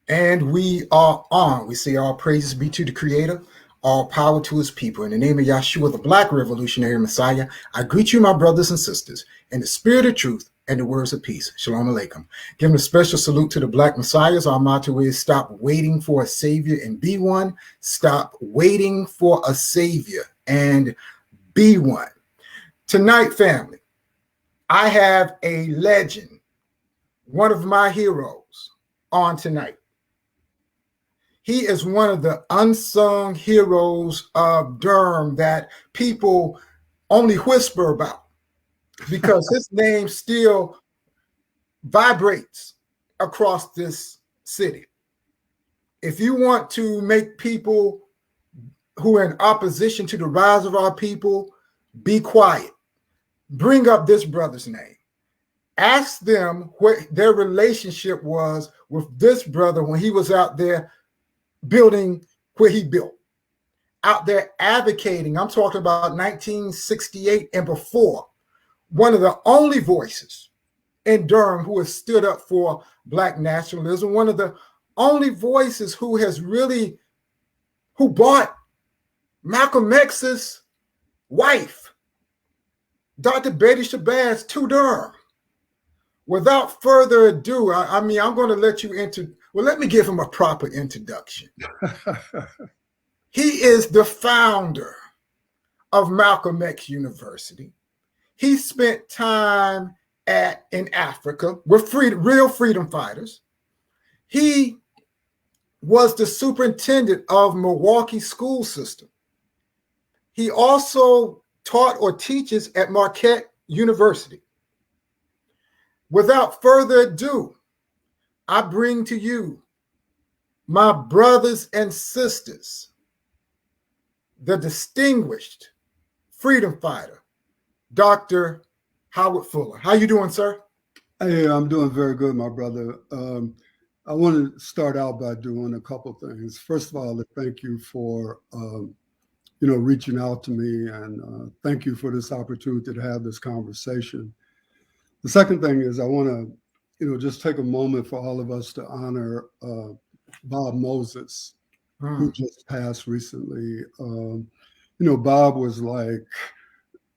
And we are on. We say all praises be to the Creator, all power to His people. In the name of Yahshua, the Black Revolutionary Messiah, I greet you, my brothers and sisters, in the spirit of truth and the words of peace. Shalom Aleichem. Giving a special salute to the Black Messiahs. Our motto is stop waiting for a Savior and be one. Stop waiting for a Savior and be one. Tonight, family, I have a legend, one of my heroes, on tonight. He is one of the unsung heroes of Durham that people only whisper about because his name still vibrates across this city. If you want to make people who are in opposition to the rise of our people be quiet, bring up this brother's name. Ask them what their relationship was with this brother when he was out there building where he built, out there advocating. I'm talking about 1968 and before. One of the only voices in Durham who has stood up for Black nationalism, one of the only voices who bought Malcolm X's wife, Dr. Betty Shabazz, to Durham. Without further ado, I'm going to let you let me give him a proper introduction. He is the founder of Malcolm X University. He spent time in Africa with real freedom fighters. He was the superintendent of Milwaukee school system. He also taught or teaches at Marquette University. Without further ado, I bring to you, my brothers and sisters, the distinguished freedom fighter, Dr. Howard Fuller. How you doing, sir? Hey, I'm doing very good, my brother. I want to start out by doing a couple things. First of all, thank you for reaching out to me, and thank you for this opportunity to have this conversation. The second thing is I want to, just take a moment for all of us to honor Bob Moses, who just passed recently. Bob was like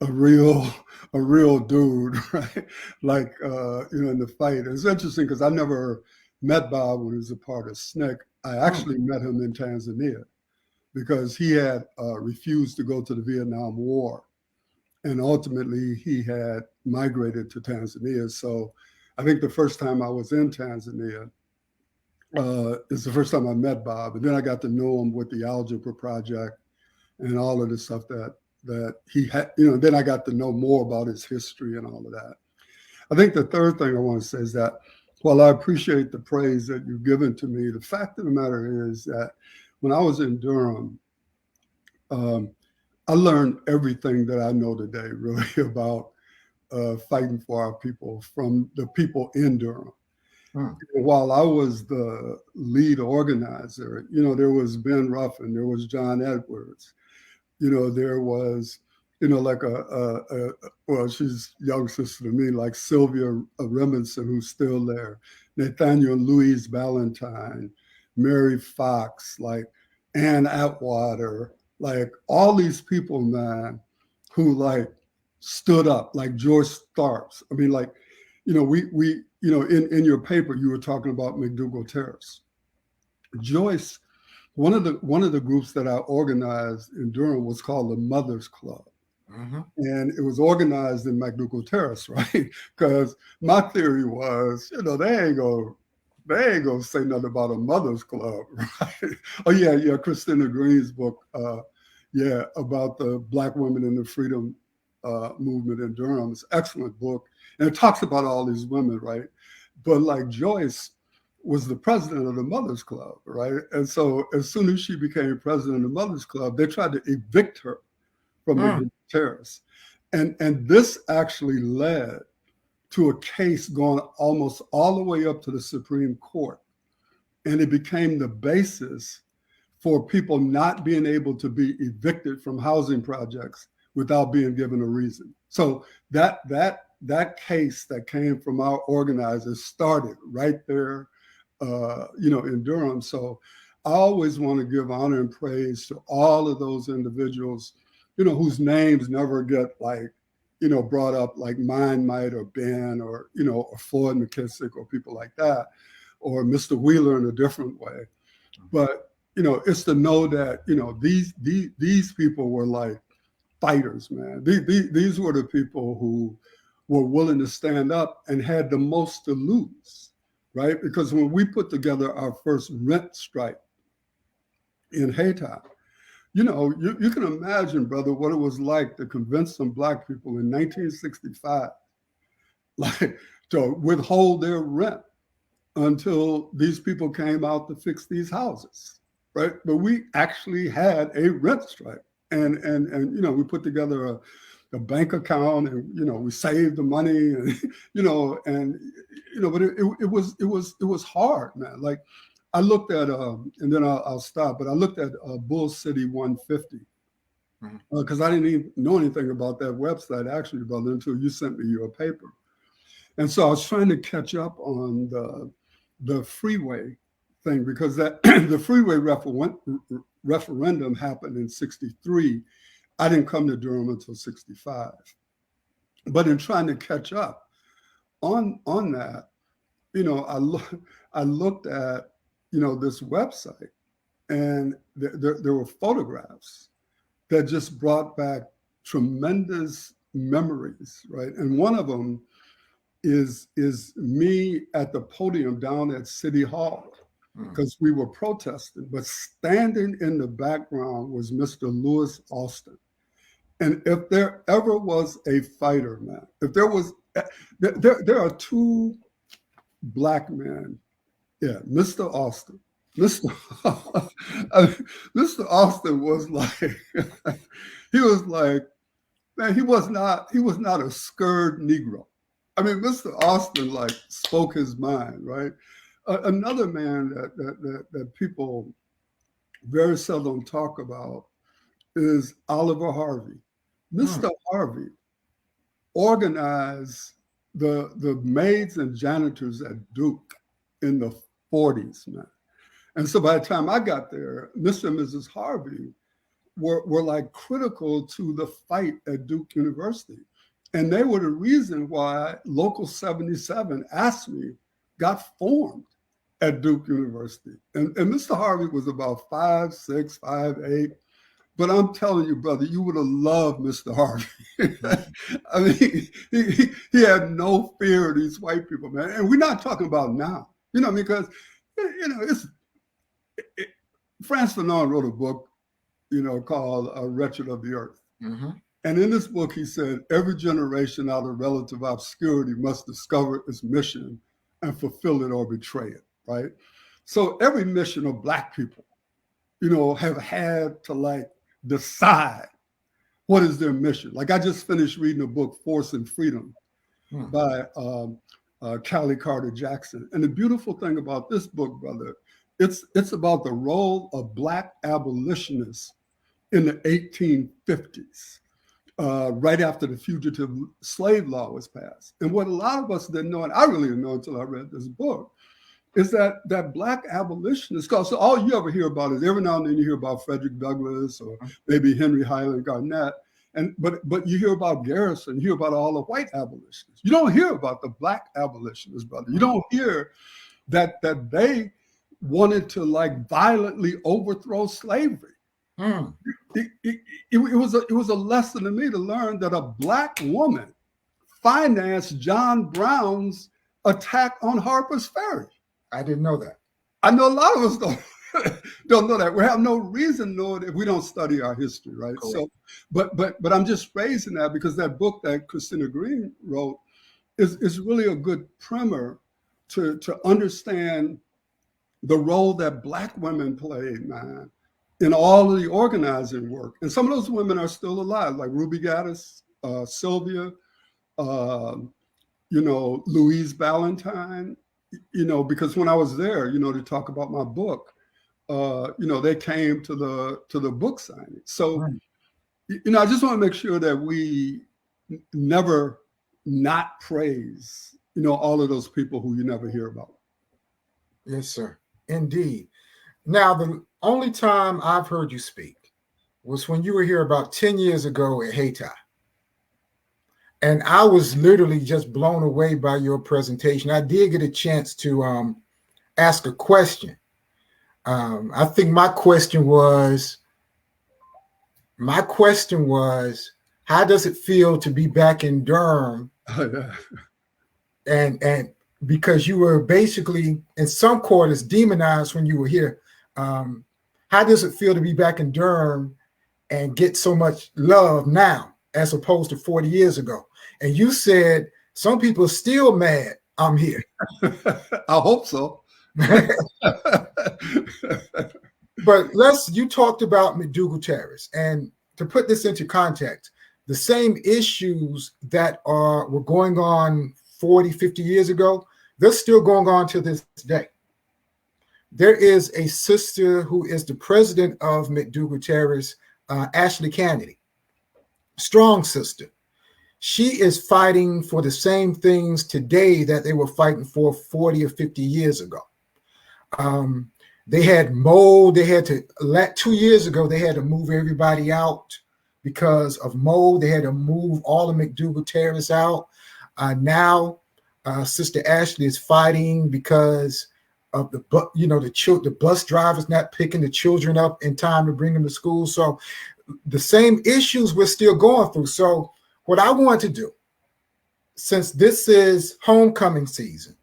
a real dude, right? Like, in the fight. It's interesting because I never met Bob when he was a part of SNCC. I actually met him in Tanzania because he had refused to go to the Vietnam War. And ultimately, he had migrated to Tanzania. So I think the first time I was in Tanzania is the first time I met Bob. And then I got to know him with the Algebra Project and all of the stuff that he had, then I got to know more about his history and all of that. I think the third thing I want to say is that while I appreciate the praise that you've given to me, the fact of the matter is that when I was in Durham, I learned everything that I know today, really, about fighting for our people from the people in Durham. While I was the lead organizer, there was Ben Ruffin, there was John Edwards, there was, she's young sister to me, like Sylvia Remington, who's still there, Nathaniel Louise Ballantyne, Mary Fox, like Ann Atwater, like all these people, man, who like stood up, like George Starks. I mean, like, we in your paper, you were talking about Mcdougall Terrace. Joyce, one of the groups that I organized in Durham was called the Mothers Club. And it was organized in Mcdougall Terrace, right? Because my theory was, they ain't gonna say nothing about a Mothers Club, right? Oh yeah, Christina Green's book, about the Black women in the freedom movement in Durham. It's an excellent book, and it talks about all these women, right? But like Joyce was the president of the Mothers Club, right? And so as soon as she became president of the Mothers Club, they tried to evict her from the Terrace, and this actually led to a case going almost all the way up to the Supreme Court, and it became the basis for people not being able to be evicted from housing projects without being given a reason. So that case that came from our organizers started right there in Durham. So I always want to give honor and praise to all of those individuals, whose names never get brought up, like mine might, or Ben, or Floyd McKissick, or people like that, or Mr. Wheeler in a different way. But, it's to know that, these people were like fighters, man. These were the people who were willing to stand up and had the most to lose, right? Because when we put together our first rent strike in Hayti, you can imagine, brother, what it was like to convince some Black people in 1965, to withhold their rent until these people came out to fix these houses, right? But we actually had a rent strike, and we put together a bank account, and we saved the money, and but it was hard, man. Like, I looked at and then I'll stop, but I looked at Bull City 150 because I didn't even know anything about that website, actually, brother, until you sent me your paper. And so I was trying to catch up on the freeway thing, because that the freeway referendum happened in 63. I didn't come to Durham until 65. But in trying to catch up on that, I looked at this website, and there were photographs that just brought back tremendous memories, right? And one of them is me at the podium down at City Hall, because we were protesting, but standing in the background was Mr. Lewis Austin. And if there ever was a fighter, man, if there was, there are two Black men. Yeah, Mr. Austin. Mr. Austin was like, he was like, man, he was not a scared Negro. I mean, Mr. Austin spoke his mind, right? Another man that people very seldom talk about is Oliver Harvey. Mr. Harvey organized the maids and janitors at Duke in the 40s, man. And so by the time I got there, Mr. and Mrs. Harvey were critical to the fight at Duke University. And they were the reason why Local 77, ASME, got formed at Duke University. And Mr. Harvey was about 5'6", 5'8". But I'm telling you, brother, you would have loved Mr. Harvey. I mean, he had no fear of these white people, man. And we're not talking about now, because, Frantz Fanon wrote a book, called Wretched of the Earth. Mm-hmm. And in this book, he said, every generation out of relative obscurity must discover its mission and fulfill it or betray it, right? So every mission of Black people, have had to decide what is their mission. Like, I just finished reading a book, Force and Freedom, by Callie Carter Jackson. And the beautiful thing about this book, brother, it's about the role of Black abolitionists in the 1850s. Right after the fugitive slave law was passed. And what a lot of us didn't know, and I really didn't know until I read this book, is that Black abolitionists, so all you ever hear about is every now and then you hear about Frederick Douglass or maybe Henry Highland Garnett, but you hear about Garrison, you hear about all the white abolitionists. You don't hear about the Black abolitionists, brother. You don't hear that they wanted to violently overthrow slavery. It was a lesson to me to learn that a Black woman financed John Brown's attack on Harper's Ferry. I didn't know that. I know a lot of us don't know that. We have no reason to know it if we don't study our history, right? Cool. So, but I'm just praising that because that book that Christina Green wrote is really a good primer to understand the role that Black women played, man, in all of the organizing work. And some of those women are still alive, like Ruby Gaddis, Sylvia, Louise Ballantyne, because when I was there, to talk about my book, they came to the book signing. So, I just want to make sure that we never not praise, all of those people who you never hear about. Yes, sir. Indeed. Now, the only time I've heard you speak was when you were here about 10 years ago at Hayti. And I was literally just blown away by your presentation. I did get a chance to ask a question. I think my question was, how does it feel to be back in Durham? And because you were basically in some quarters demonized when you were here. How does it feel to be back in Durham and get so much love now as opposed to 40 years ago? And you said some people are still mad I'm here. I hope so. But you talked about Mcdougall Terrace, and to put this into context, the same issues that were going on 40, 50 years ago, they're still going on to this day. There is a sister who is the president of Mcdougall Terrace, Ashley Kennedy, strong sister. She is fighting for the same things today that they were fighting for 40 or 50 years ago. They had mold. 2 years ago, they had to move everybody out because of mold. They had to move all of Mcdougall Terrace out. Now, Sister Ashley is fighting because of the bus drivers not picking the children up in time to bring them to school. So the same issues we're still going through. So what I want to do, since this is homecoming season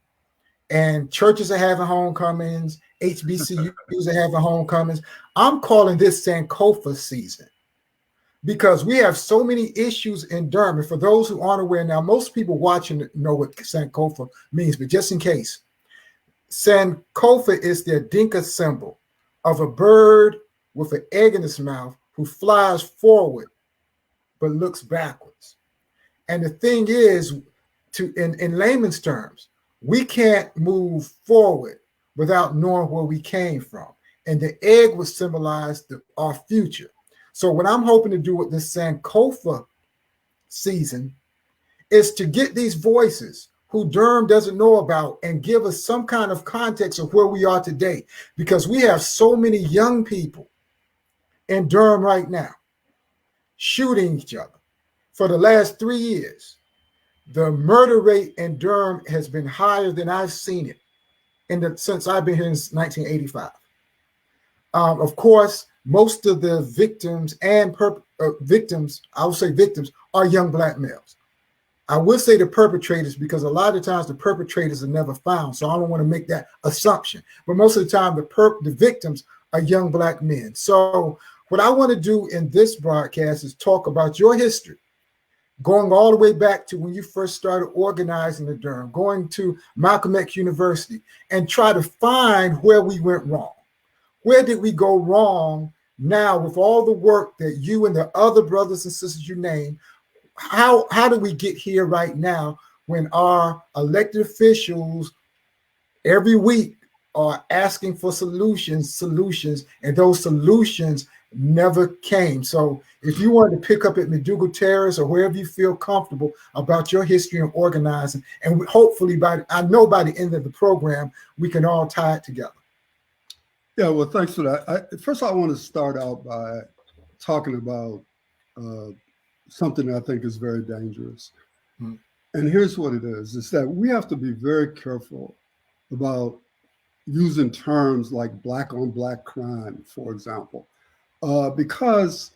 and churches are having homecomings, HBCUs are having homecomings, I'm calling this Sankofa season because we have so many issues in Durham. And for those who aren't aware now, most people watching know what Sankofa means, but just in case, Sankofa is the Dinka symbol of a bird with an egg in its mouth who flies forward but looks backwards. And the thing is, in layman's terms, we can't move forward without knowing where we came from. And the egg would symbolize our future. So what I'm hoping to do with this Sankofa season is to get these voices who Durham doesn't know about and give us some kind of context of where we are today, because we have so many young people in Durham right now shooting each other. For the last 3 years, the murder rate in Durham has been higher than I've seen it since I've been here since 1985. Of course, most of the victims are young Black males. I would say the perpetrators because a lot of times the perpetrators are never found. So I don't want to make that assumption. But most of the time, the victims are young Black men. So what I want to do in this broadcast is talk about your history, going all the way back to when you first started organizing the Durham, going to Malcolm X University, and try to find where we went wrong. Where did we go wrong now with all the work that you and the other brothers and sisters you name? How do we get here right now when our elected officials every week are asking for solutions, and those solutions never came? So if you wanted to pick up at Mcdougall Terrace or wherever you feel comfortable about your history and organizing, and hopefully by the end of the program, we can all tie it together. Yeah, well, thanks for that. First, I want to start out by talking about something I think is very dangerous. And here's what it is that we have to be very careful about using terms like Black on Black crime, for example, because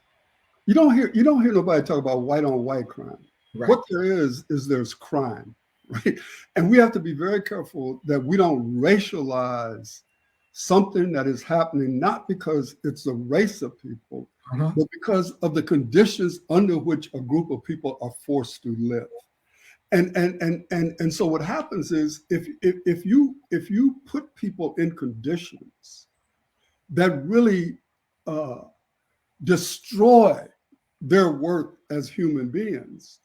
you don't hear nobody talk about white on white crime. Right. What there is there's crime, right? And we have to be very careful that we don't racialize something that is happening, not because it's a race of people, but because of the conditions under which a group of people are forced to live. And so what happens is if you put people in conditions that really destroy their worth as human beings,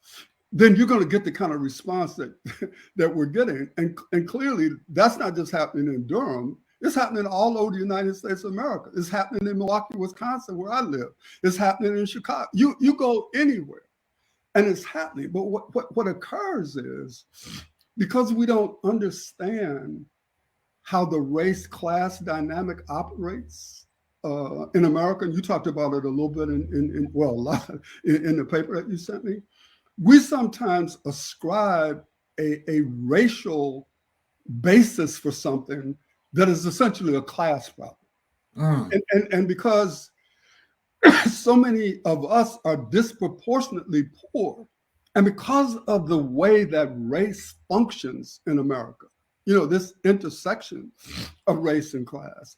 then you're going to get the kind of response that we're getting. And clearly that's not just happening in Durham. It's happening all over the United States of America. It's happening in Milwaukee, Wisconsin, where I live. It's happening in Chicago. You go anywhere, and it's happening. But what occurs is, because we don't understand how the race-class dynamic operates in America. And you talked about it a little bit a lot in the paper that you sent me. We sometimes ascribe a racial basis for something that is essentially a class problem. And because so many of us are disproportionately poor, and because of the way that race functions in America, this intersection of race and class,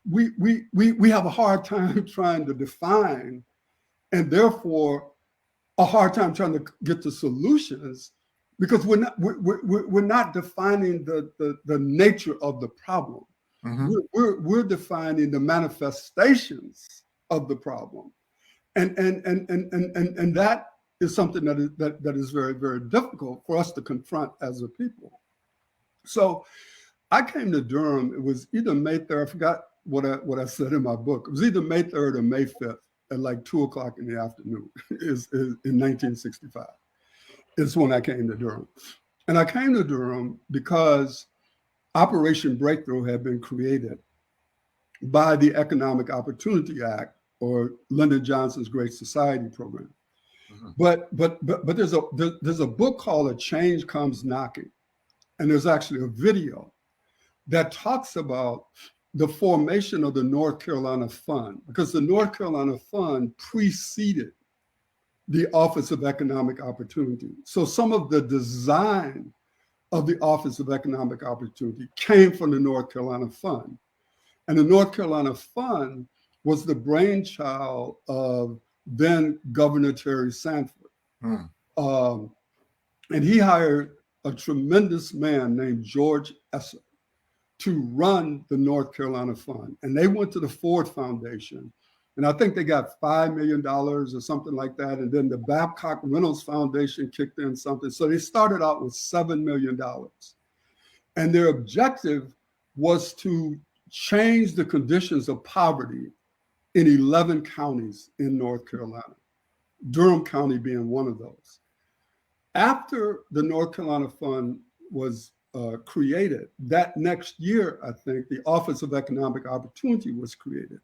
we have a hard time trying to define, and therefore a hard time trying to get to solutions, because we're not defining the nature of the problem. We're defining the manifestations of the problem, and that is something that is very, very difficult for us to confront as a people. So I came to Durham. It was either May 3rd. I forgot what I said in my book. It was either May 3rd or May 5th at like 2:00 in the afternoon. Is in 1965. Is when I came to Durham, and I came to Durham because Operation Breakthrough had been created by the Economic Opportunity Act, or Lyndon Johnson's Great Society program. But there's a book called A Change Comes Knocking, and there's actually a video that talks about the formation of the North Carolina Fund, because the North Carolina Fund preceded the Office of Economic Opportunity. So some of the design of the Office of Economic Opportunity came from the North Carolina Fund. And the North Carolina Fund was the brainchild of then Governor Terry Sanford. And he hired a tremendous man named George Esser to run the North Carolina Fund. And they went to the Ford Foundation, and I think they got $5 million or something like that. And then the Babcock Reynolds Foundation kicked in something. So they started out with $7 million. And their objective was to change the conditions of poverty in 11 counties in North Carolina, Durham County being one of those. After the North Carolina Fund was created, that next year, I think, the Office of Economic Opportunity was created.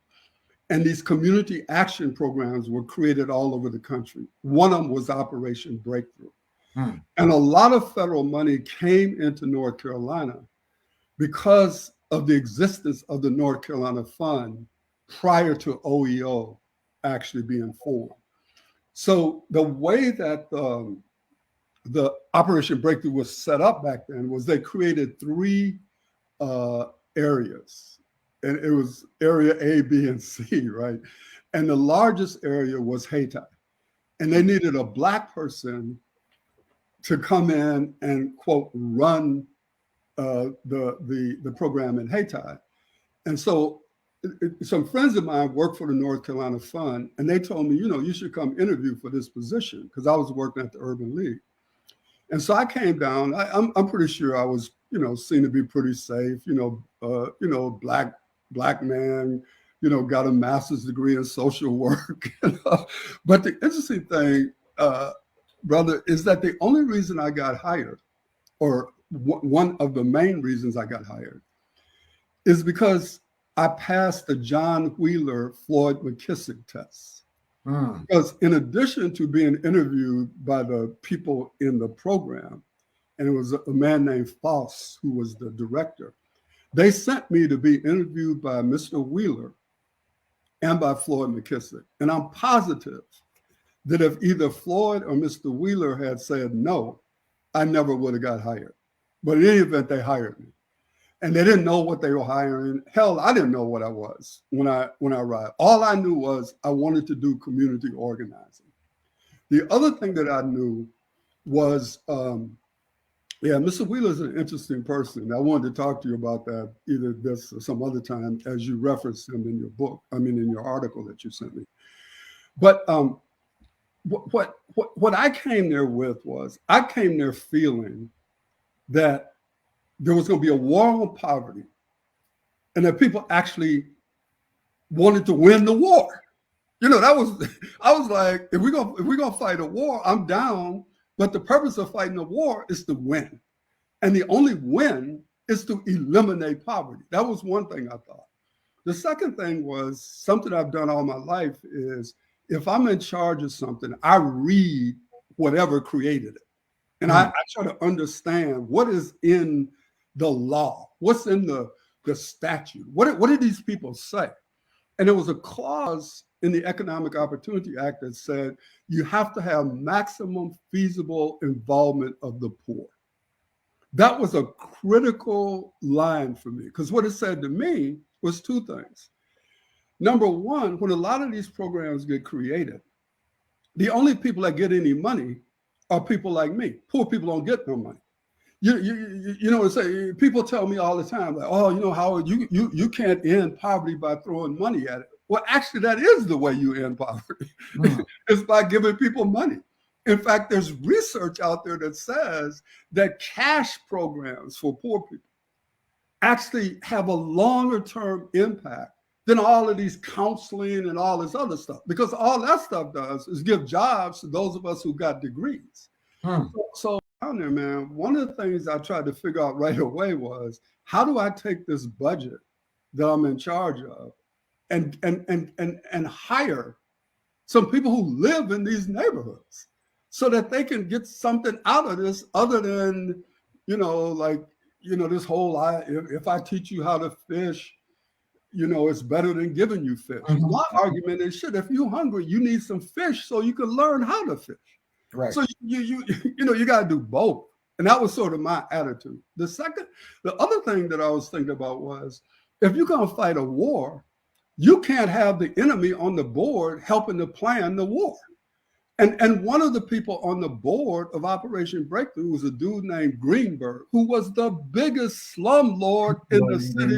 And these community action programs were created all over the country. One of them was Operation Breakthrough. And a lot of federal money came into North Carolina because of the existence of the North Carolina Fund prior to OEO actually being formed. So the way that the Operation Breakthrough was set up back then was they created 3 areas. And it was area A, B, and C, right? And the largest area was Hayti. And they needed a Black person to come in and, quote, run the program in Hayti. And so some friends of mine worked for the North Carolina Fund, and they told me, you should come interview for this position, because I was working at the Urban League. And so I came down. I'm pretty sure I was, seen to be pretty safe, Black man, got a master's degree in social work. But the interesting thing, brother, is that the only reason I got hired, or one of the main reasons I got hired, is because I passed the John Wheeler Floyd McKissick test. Because in addition to being interviewed by the people in the program, and it was a man named Foss who was the director, they sent me to be interviewed by Mr. Wheeler and by Floyd McKissick. And I'm positive that if either Floyd or Mr. Wheeler had said no, I never would have got hired. But in any event, they hired me. And they didn't know what they were hiring. Hell, I didn't know what I was when I arrived. All I knew was I wanted to do community organizing. The other thing that I knew was, Mr. Wheeler is an interesting person. I wanted to talk to you about that either this or some other time, as you referenced him in your book, in your article that you sent me. But what I came there with was, I came there feeling that there was going to be a war on poverty, and that people actually wanted to win the war. I was like, if we're gonna fight a war, I'm down. But the purpose of fighting a war is to win, and the only win is to eliminate poverty. That was one thing I thought. The second thing was something I've done all my life is if I'm in charge of something, I read whatever created it. And I try to understand what is in the law, what's in the statute. What did these people say? And there was a clause in the Economic Opportunity Act that said you have to have maximum feasible involvement of the poor. That was a critical line for me because what it said to me was two things. Number one, when a lot of these programs get created, the only people that get any money are people like me. Poor people don't get no money. You know what I'm saying? People tell me all the time, like, oh, you know, Howard, you can't end poverty by throwing money at it. Well, actually, that is the way you end poverty. It's by giving people money. In fact, there's research out there that says that cash programs for poor people actually have a longer term impact than all of these counseling and all this other stuff, because all that stuff does is give jobs to those of us who got degrees. So down there, man, one of the things I tried to figure out right away was how do I take this budget that I'm in charge of and hire some people who live in these neighborhoods so that they can get something out of this other than, this whole, if I teach you how to fish, it's better than giving you fish. My argument is, shit, if you're hungry, you need some fish so you can learn how to fish. Right. So you got to do both. And that was sort of my attitude. The other thing that I was thinking about was, if you're going to fight a war, you can't have the enemy on the board helping to plan the war. And one of the people on the board of Operation Breakthrough was a dude named Greenberg, who was the biggest slumlord in the city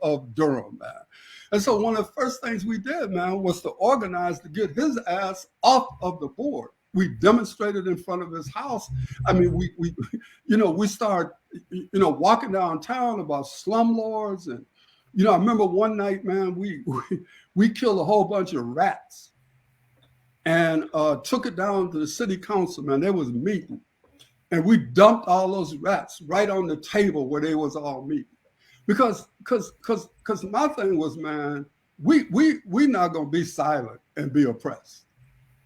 of Durham, man. And so one of the first things we did, man, was to organize to get his ass off of the board. We demonstrated in front of his house. I mean, we start, walking downtown about slumlords. And, I remember one night, man, we killed a whole bunch of rats and took it down to the city council, man. They was meeting. And we dumped all those rats right on the table where they was all meeting. Because my thing was, man, we not gonna be silent and be oppressed.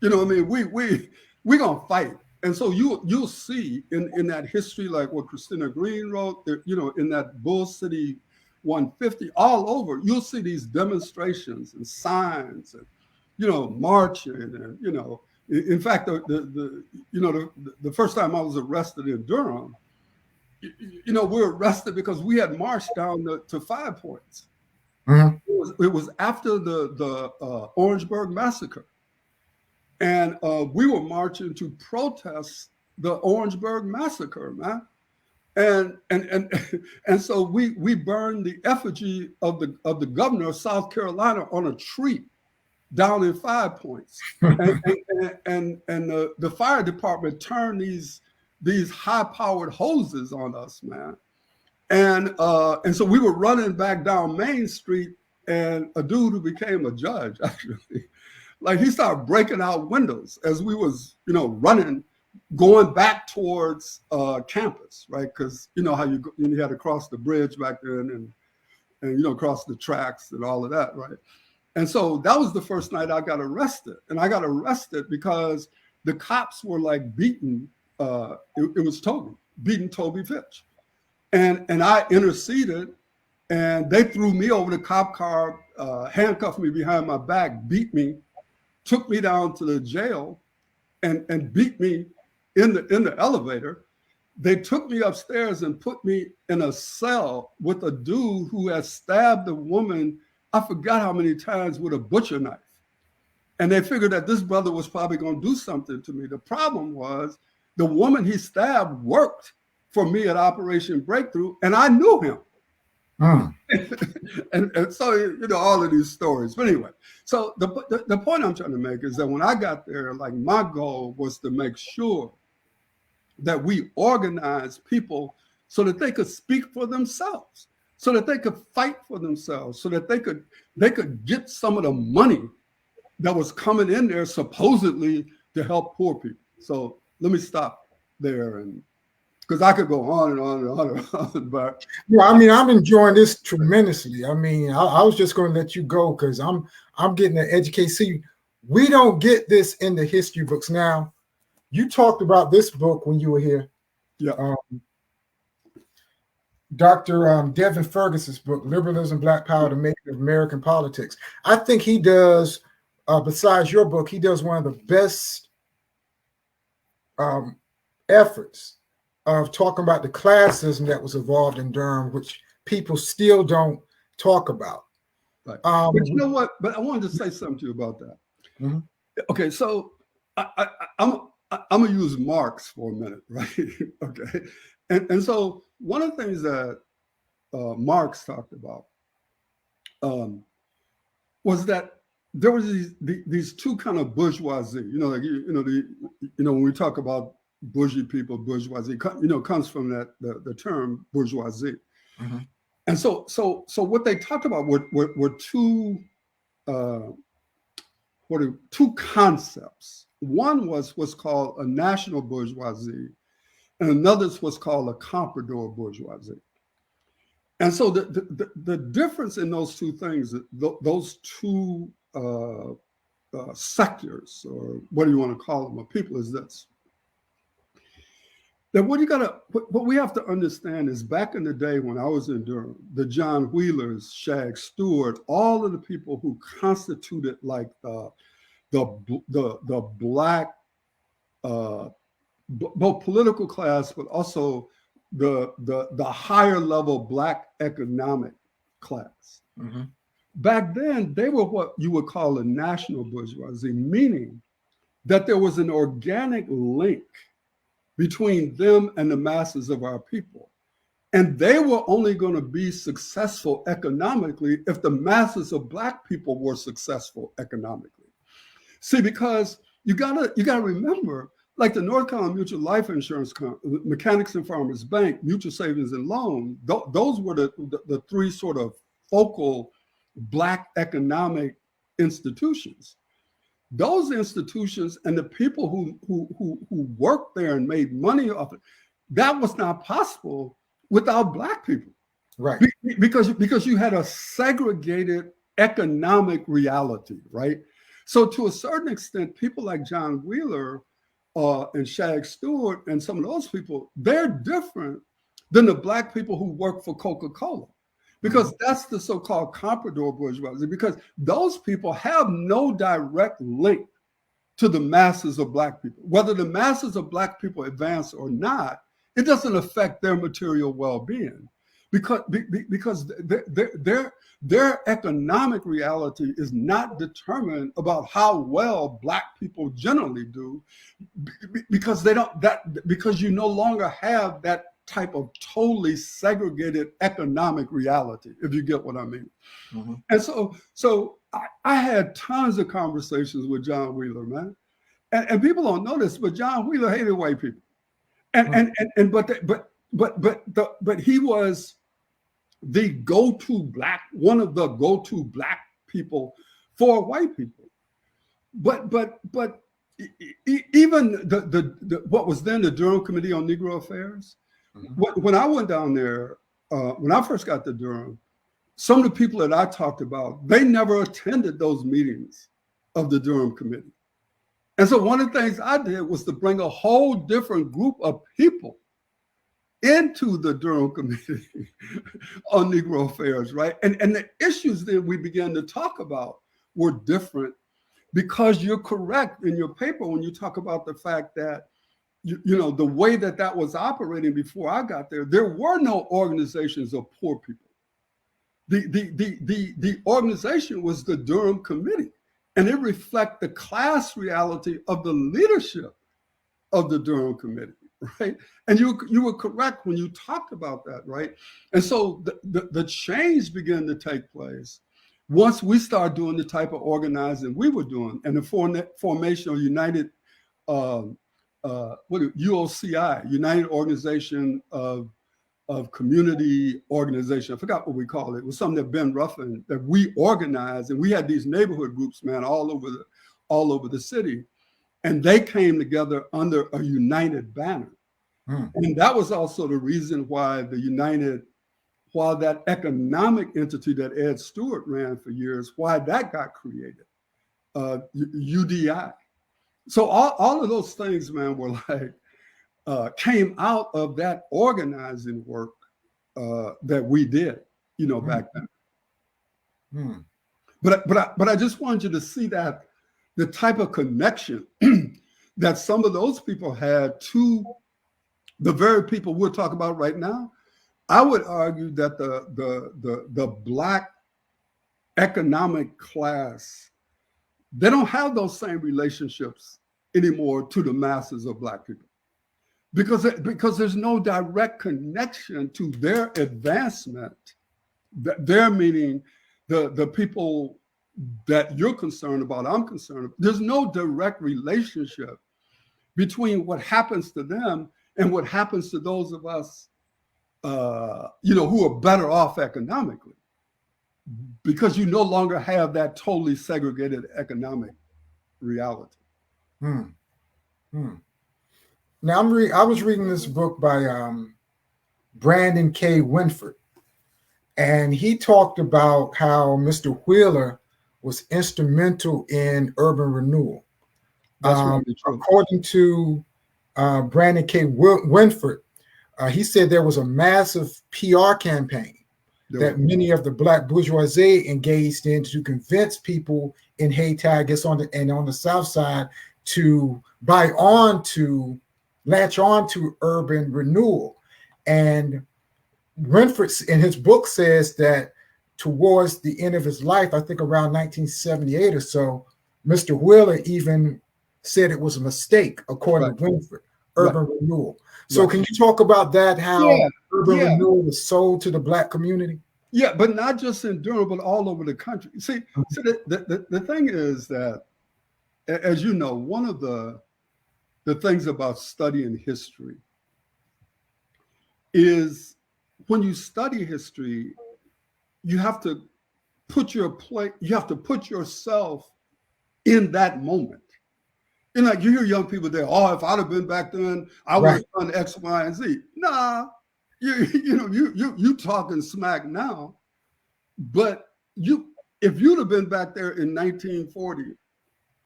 You know what I mean? We gonna fight. And so you'll see in that history, like what Christina Green wrote, in that Bull City 150, all over, you'll see these demonstrations and signs and marching and in fact, the first time I was arrested in Durham, we were arrested because we had marched down to 5 Points. It was after the Orangeburg massacre, and we were marching to protest the Orangeburg massacre, man. And so we burned the effigy of the governor of South Carolina on a tree down in 5 Points, and the fire department turned these high-powered hoses on us, man. And so we were running back down Main Street, and a dude who became a judge, actually, like he started breaking out windows as we was, running, going back towards campus, right? Because how you had to cross the bridge back then and cross the tracks and all of that, right? And so that was the first night I got arrested. And I got arrested because the cops were like beating, it was Toby, beating Toby Fitch. And I interceded, and they threw me over the cop car, handcuffed me behind my back, beat me, took me down to the jail and beat me in the elevator. They took me upstairs and put me in a cell with a dude who had stabbed a woman, I forgot how many times, with a butcher knife. And they figured that this brother was probably going to do something to me. The problem was the woman he stabbed worked for me at Operation Breakthrough, and I knew him. And so, all of these stories. But anyway, so the point I'm trying to make is that when I got there, like my goal was to make sure that we organized people so that they could speak for themselves, so that they could fight for themselves, so that they could get some of the money that was coming in there supposedly to help poor people. So let me stop there and because I could go on and on and on and on. But yeah, I mean, I'm enjoying this tremendously. I mean, I was just going to let you go because I'm getting an education. See, we don't get this in the history books now. You talked about this book when you were here. yeah, Dr. Devin Ferguson's book, Liberalism, Black Power, the Making of American Politics. I think he does, besides your book, he does one of the best efforts of talking about the classism that was involved in Durham, which people still don't talk about. right. But you know what? But I wanted to say something to you about that. Mm-hmm. Okay, so I'm gonna use Marx for a minute, right? Okay, and so one of the things that Marx talked about was that there was these two kind of bourgeoisie. You know, like when we talk about bourgeois people, bourgeoisie, comes from the term bourgeoisie. Mm-hmm. And so what they talked about were two two concepts. One was what's called a national bourgeoisie, and another is what's called a comprador bourgeoisie. And so the difference in those two things, those two sectors, or what do you want to call them, of people, is this: that what we have to understand is, back in the day when I was in Durham, the John Wheelers, Shag Stewart, all of the people who constituted like the black both political class, but also the higher level black economic class. Mm-hmm. Back then, they were what you would call a national bourgeoisie, meaning that there was an organic link between them and the masses of our people. And they were only going to be successful economically if the masses of Black people were successful economically. See, because you gotta remember, like the North Carolina Mutual Life Insurance Company, Mechanics and Farmers Bank, Mutual Savings and Loan, those were the three sort of focal Black economic institutions. Those institutions and the people who worked there and made money off it, that was not possible without Black people. Right. Because you had a segregated economic reality, right? So to a certain extent, people like John Wheeler and Shag Stewart and some of those people, they're different than the Black people who work for Coca-Cola. Because that's the so-called comprador bourgeoisie, because those people have no direct link to the masses of Black people. Whether the masses of Black people advance or not, it doesn't affect their material well-being, because their economic reality is not determined about how well Black people generally do, because because you no longer have that type of totally segregated economic reality, if you get what I mean. Mm-hmm. And so I had tons of conversations with John Wheeler, man, and people don't know this, but John Wheeler hated white people, but he was the go-to one of the go-to Black people for white people, but even the what was then the Durham Committee on Negro Affairs. Mm-hmm. When I went down there, when I first got to Durham, some of the people that I talked about, they never attended those meetings of the Durham Committee. And so one of the things I did was to bring a whole different group of people into the Durham Committee on Negro Affairs, right? And the issues that we began to talk about were different, because you're correct in your paper when you talk about the fact that the way that was operating before I got there, there were no organizations of poor people. The organization was the Durham Committee, and it reflected the class reality of the leadership of the Durham Committee, right? And you were correct when you talked about that, right? And so the change began to take place once we started doing the type of organizing we were doing, and the formation of United UOCI, United Organization of Community Organization. I forgot what we call it. It was something that Ben Ruffin, that we organized, and we had these neighborhood groups, man, all over the city, and they came together under a united banner. Hmm. And that was also the reason why while that economic entity that Ed Stewart ran for years, why that got created, UDI. So all of those things, man, were like, came out of that organizing work that we did, back then. Hmm. But I just wanted you to see that the type of connection that some of those people had to the very people we're talking about right now. I would argue that the Black economic class, they don't have those same relationships anymore to the masses of Black people because there's no direct connection to their advancement. Their meaning the people that you're concerned about, I'm concerned about. There's no direct relationship between what happens to them and what happens to those of us, who are better off economically, because you no longer have that totally segregated economic reality. Hmm. Hmm. Now I was reading this book by Brandon K. Winford, and he talked about how Mr. Wheeler was instrumental in urban renewal. That's really true. According to Brandon K. Winford, he said there was a massive PR campaign that many of the Black bourgeoisie engaged in to convince people in Haiti, I guess, on the South Side to latch on to urban renewal. And Renford in his book says that towards the end of his life, I think around 1978 or so, Mr. Wheeler even said it was a mistake, according to Winford, urban renewal. So can you talk about that, how urban renewal was sold to the Black community? Yeah, but not just in Durham, but all over the country. See, the thing is that, as you know, one of the things about studying history is when you study history, you have to put yourself in that moment. And like you hear young people there, oh, if I'd have been back then, I would have done X, Y, and Z. Nah, you talking smack now, but if you'd have been back there in 1940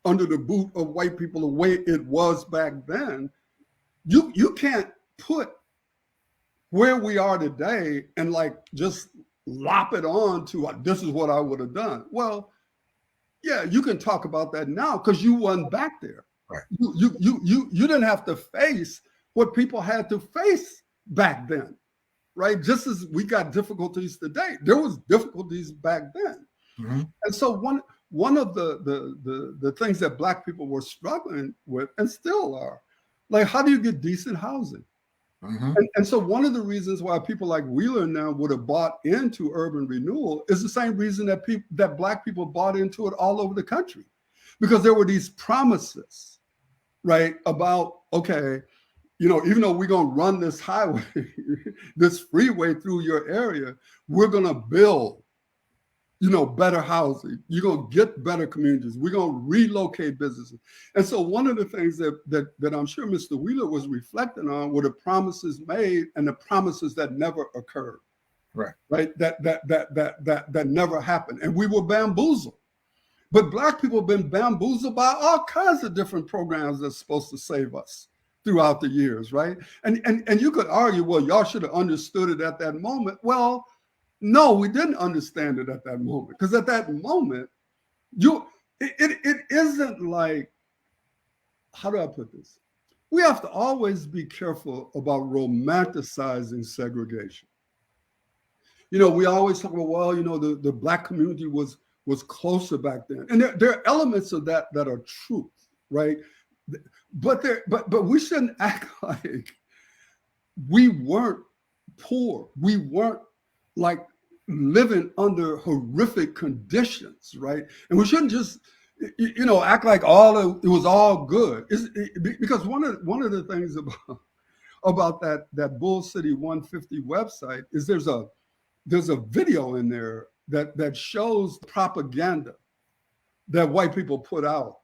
under the boot of white people the way it was back then, you can't put where we are today and like just lop it on to this is what I would have done. Well, yeah, you can talk about that now because you wasn't back there. Right. You didn't have to face what people had to face back then, right? Just as we got difficulties today, there was difficulties back then. Mm-hmm. And so one of the things that Black people were struggling with and still are, like, how do you get decent housing? Mm-hmm. And so one of the reasons why people like Wheeler now would have bought into urban renewal is the same reason that Black people bought into it all over the country, because there were these promises, right, about, okay, even though we're going to run this highway, this freeway through your area, we're going to build, better housing. You're going to get better communities. We're going to relocate businesses. And so one of the things that I'm sure Mr. Wheeler was reflecting on were the promises made and the promises that never occurred. Right. That never happened. And we were bamboozled. But Black people have been bamboozled by all kinds of different programs that's supposed to save us throughout the years, right? And you could argue, well, y'all should have understood it at that moment. Well, no, we didn't understand it at that moment, because at that moment, it isn't like, how do I put this? We have to always be careful about romanticizing segregation. We always talk about, well, the Black community was closer back then, and there are elements of that are truth, right? But we shouldn't act like we weren't poor. We weren't like living under horrific conditions, right? And we shouldn't just, act like it was all good. Because one of the things about that Bull City 150 website is there's a video in there that shows propaganda that white people put out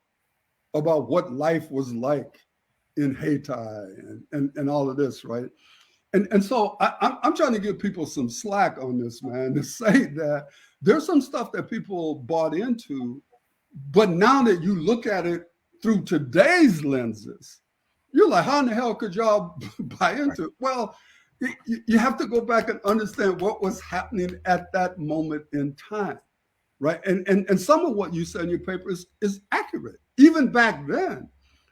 about what life was like in Haiti and all of this, right? And so I'm trying to give people some slack on this, man, to say that there's some stuff that people bought into, but now that you look at it through today's lenses, you're like, how in the hell could y'all buy into it? Well, you have to go back and understand what was happening at that moment in time, right? And some of what you said in your paper is accurate. Even back then,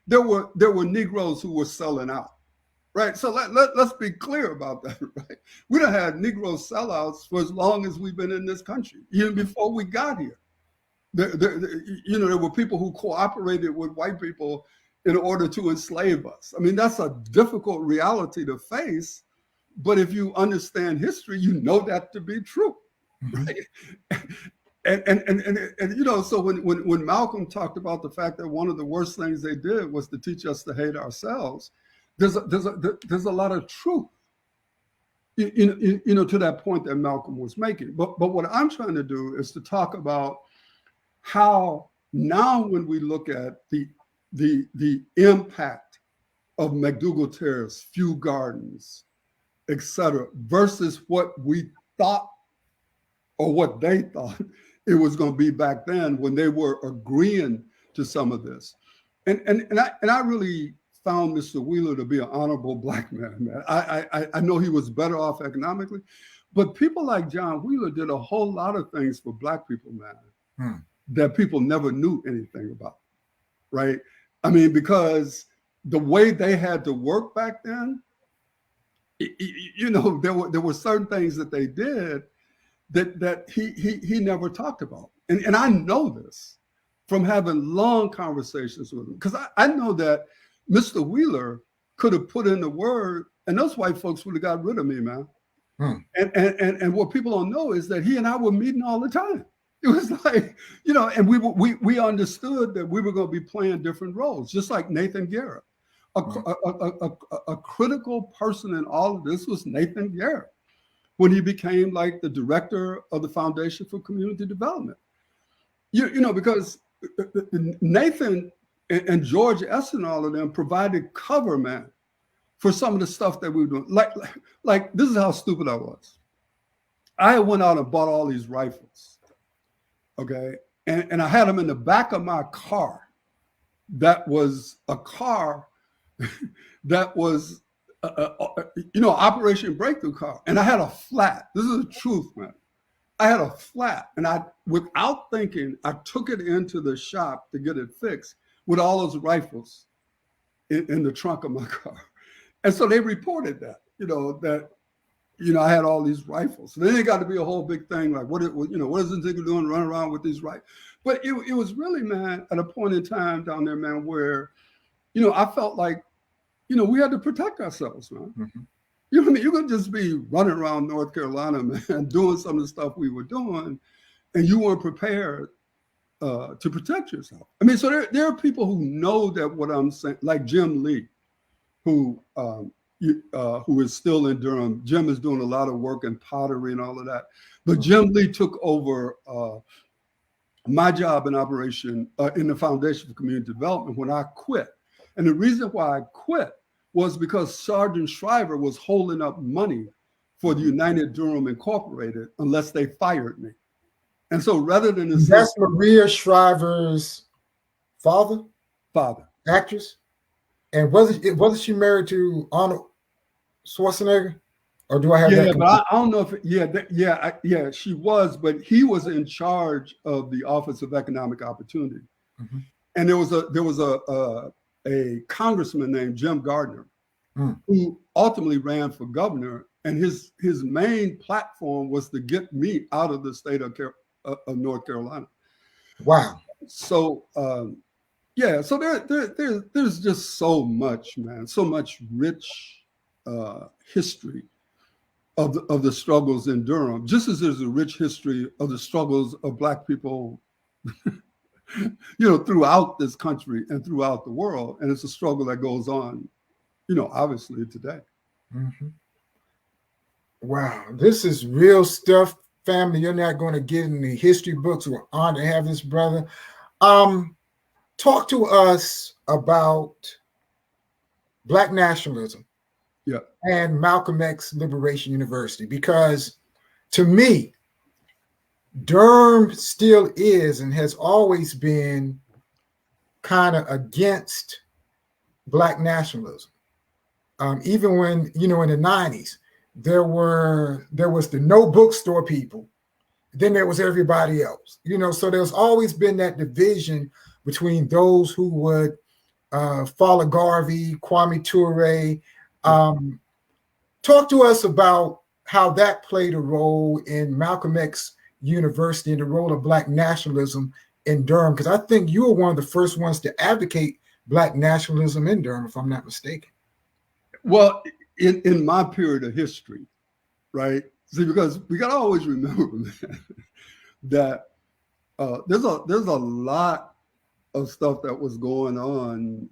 there were Negroes who were selling out, right? So let's be clear about that, right? We done had Negro sellouts for as long as we've been in this country, even before we got here. There were people who cooperated with white people in order to enslave us. I mean, that's a difficult reality to face, but if you understand history, you know that to be true, right? And so when Malcolm talked about the fact that one of the worst things they did was to teach us to hate ourselves, there's a lot of truth, to that point that Malcolm was making. But what I'm trying to do is to talk about how now when we look at the impact of Mcdougall Terrace, Few Gardens, et cetera, versus what we thought or what they thought it was going to be back then when they were agreeing to some of this. And I really found Mr. Wheeler to be an honorable Black man. I know he was better off economically, but people like John Wheeler did a whole lot of things for Black people, man, that people never knew anything about, right? I mean, because the way they had to work back then, there were certain things that they did that he never talked about. And I know this from having long conversations with him, because I know that Mr. Wheeler could have put in the word and those white folks would have got rid of me, man. And what people don't know is that he and I were meeting all the time. It was like, and we understood that we were going to be playing different roles, just like Nathan Garrett. A critical person in all of this was Nathan Garrett when he became like the director of the Foundation for Community Development. Because Nathan and George S. and all of them provided cover, man, for some of the stuff that we were doing. Like this is how stupid I was. I went out and bought all these rifles, okay? And I had them in the back of my car. That was a car that was, Operation Breakthrough car. And I had a flat. This is the truth, man. I had a flat, and without thinking, I took it into the shop to get it fixed with all those rifles in the trunk of my car. And so they reported that, I had all these rifles. And then it got to be a whole big thing, like, what is this nigga doing running around with these rifles? But it was really, man, at a point in time down there, man, where, I felt like, we had to protect ourselves, man. Mm-hmm. You know what I mean? You could just be running around North Carolina, man, doing some of the stuff we were doing, and you weren't prepared to protect yourself. I mean, so there are people who know that what I'm saying, like Jim Lee, who is still in Durham. Jim is doing a lot of work in pottery and all of that. But Jim Lee took over my job in operation in the Foundation for Community Development when I quit. And the reason why I quit was because Sergeant Shriver was holding up money for the United Durham Incorporated unless they fired me. And so rather than that's Maria Shriver's father, actress, and wasn't she married to Arnold Schwarzenegger, or do I have that? Yeah, but I don't know if she was, but he was in charge of the Office of Economic Opportunity, and there was a congressman named Jim Gardner who ultimately ran for governor, and his main platform was to get me out of the state of North Carolina. Wow. So so there's just so much, man, so much rich history of the struggles in Durham, just as there's a rich history of the struggles of Black people throughout this country and throughout the world. And it's a struggle that goes on, obviously today. Mm-hmm. Wow, this is real stuff, family. You're not going to get in the history books. We're honored to have this brother. Talk to us about Black nationalism Yeah. and Malcolm X Libeartion University, because to me, Durham still is and has always been kind of against Black nationalism. Even when, in the 90s, there was the no bookstore people, then there was everybody else, so there's always been that division between those who would follow Garvey, Kwame Ture. Talk to us about how that played a role in Malcolm X University and the role of Black nationalism in Durham, because I think you were one of the first ones to advocate Black nationalism in Durham, if I'm not mistaken. Well, in my period of history, right? See, because we got to always remember that there's a lot of stuff that was going on,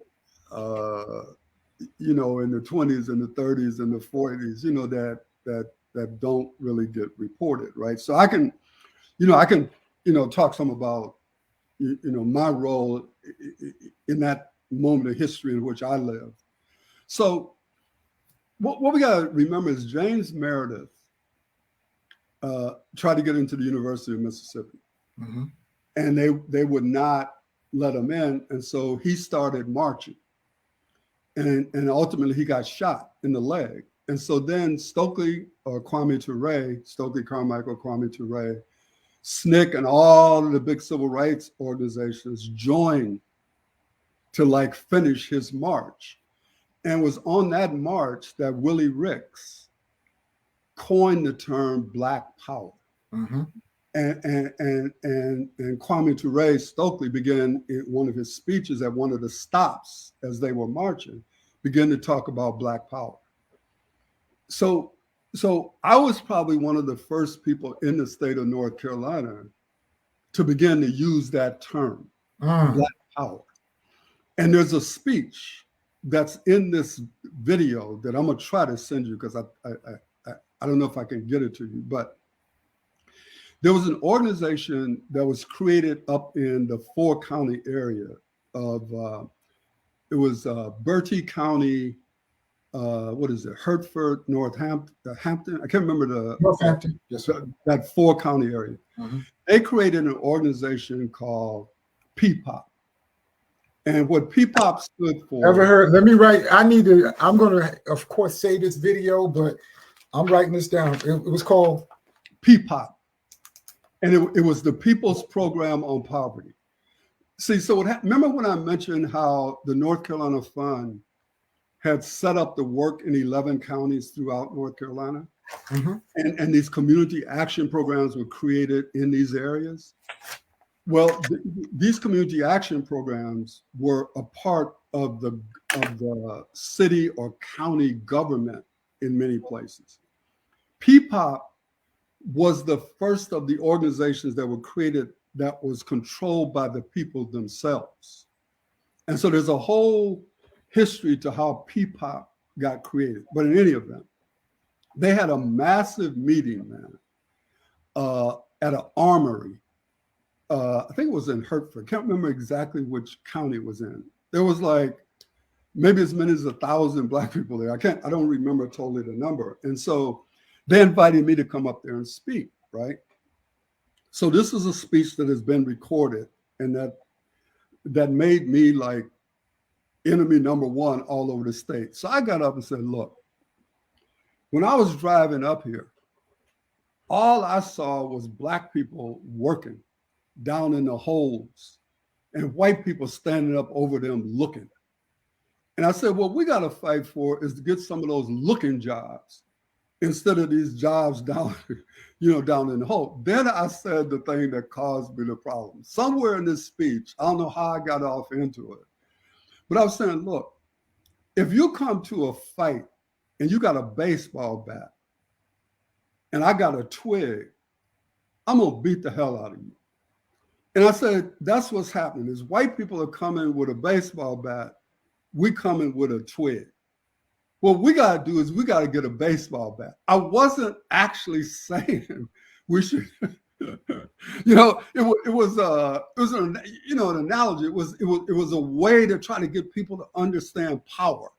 in the 20s and the 30s and the 40s, that don't really get reported, right? So I can talk some about, my role in that moment of history in which I lived. So what we got to remember is James Meredith tried to get into the University of Mississippi, mm-hmm. and they would not let him in, and so he started marching, and ultimately he got shot in the leg. And so then Stokely Carmichael, Kwame Ture, SNCC, and all of the big civil rights organizations joined to finish his march. And it was on that march that Willie Ricks coined the term Black Power. Mm-hmm. And Kwame Ture Stokely began in one of his speeches at one of the stops as they were marching, began to talk about Black Power. So I was probably one of the first people in the state of North Carolina to begin to use that term, Black Power. And there's a speech that's in this video that I'm gonna try to send you, because I don't know if I can get it to you, but there was an organization that was created up in the 4-county area of, it was Bertie County, Hertford, Northampton, Hampton. I can't remember the Northampton. Yes, sir. That 4-county area. Mm-hmm. They created an organization called PPOP. And what PPOP stood for. Ever heard? Let me write. I'm going to, of course, say this video, but I'm writing this down. It was called PPOP. And it was the People's Program on Poverty. See, so remember when I mentioned how the North Carolina Fund had set up the work in 11 counties throughout North Carolina? Mm-hmm. And these community action programs were created in these areas? Well, these community action programs were a part of the city or county government in many places. PPOP was the first of the organizations that were created that was controlled by the people themselves. And so there's a whole history to how PPOP got created. But in any event, they had a massive meeting, man, at an armory. I think it was in Hertford. Can't remember exactly which county it was in. There was maybe as many as 1,000 Black people there. I don't remember totally the number. And so they invited me to come up there and speak, right? So this is a speech that has been recorded, and that made me enemy number one all over the state. So I got up and said, look, when I was driving up here, all I saw was Black people working down in the holes and white people standing up over them looking. And I said, what we got to fight for is to get some of those looking jobs instead of these jobs down, down in the hole. Then I said the thing that caused me the problem. Somewhere in this speech, I don't know how I got off into it, but I was saying, look, if you come to a fight and you got a baseball bat and I got a twig, I'm going to beat the hell out of you. And I said, that's what's happening is white people are coming with a baseball bat. We coming with a twig. What we got to do is we got to get a baseball bat. I wasn't actually saying we should, it was an analogy. It was a way to try to get people to understand power,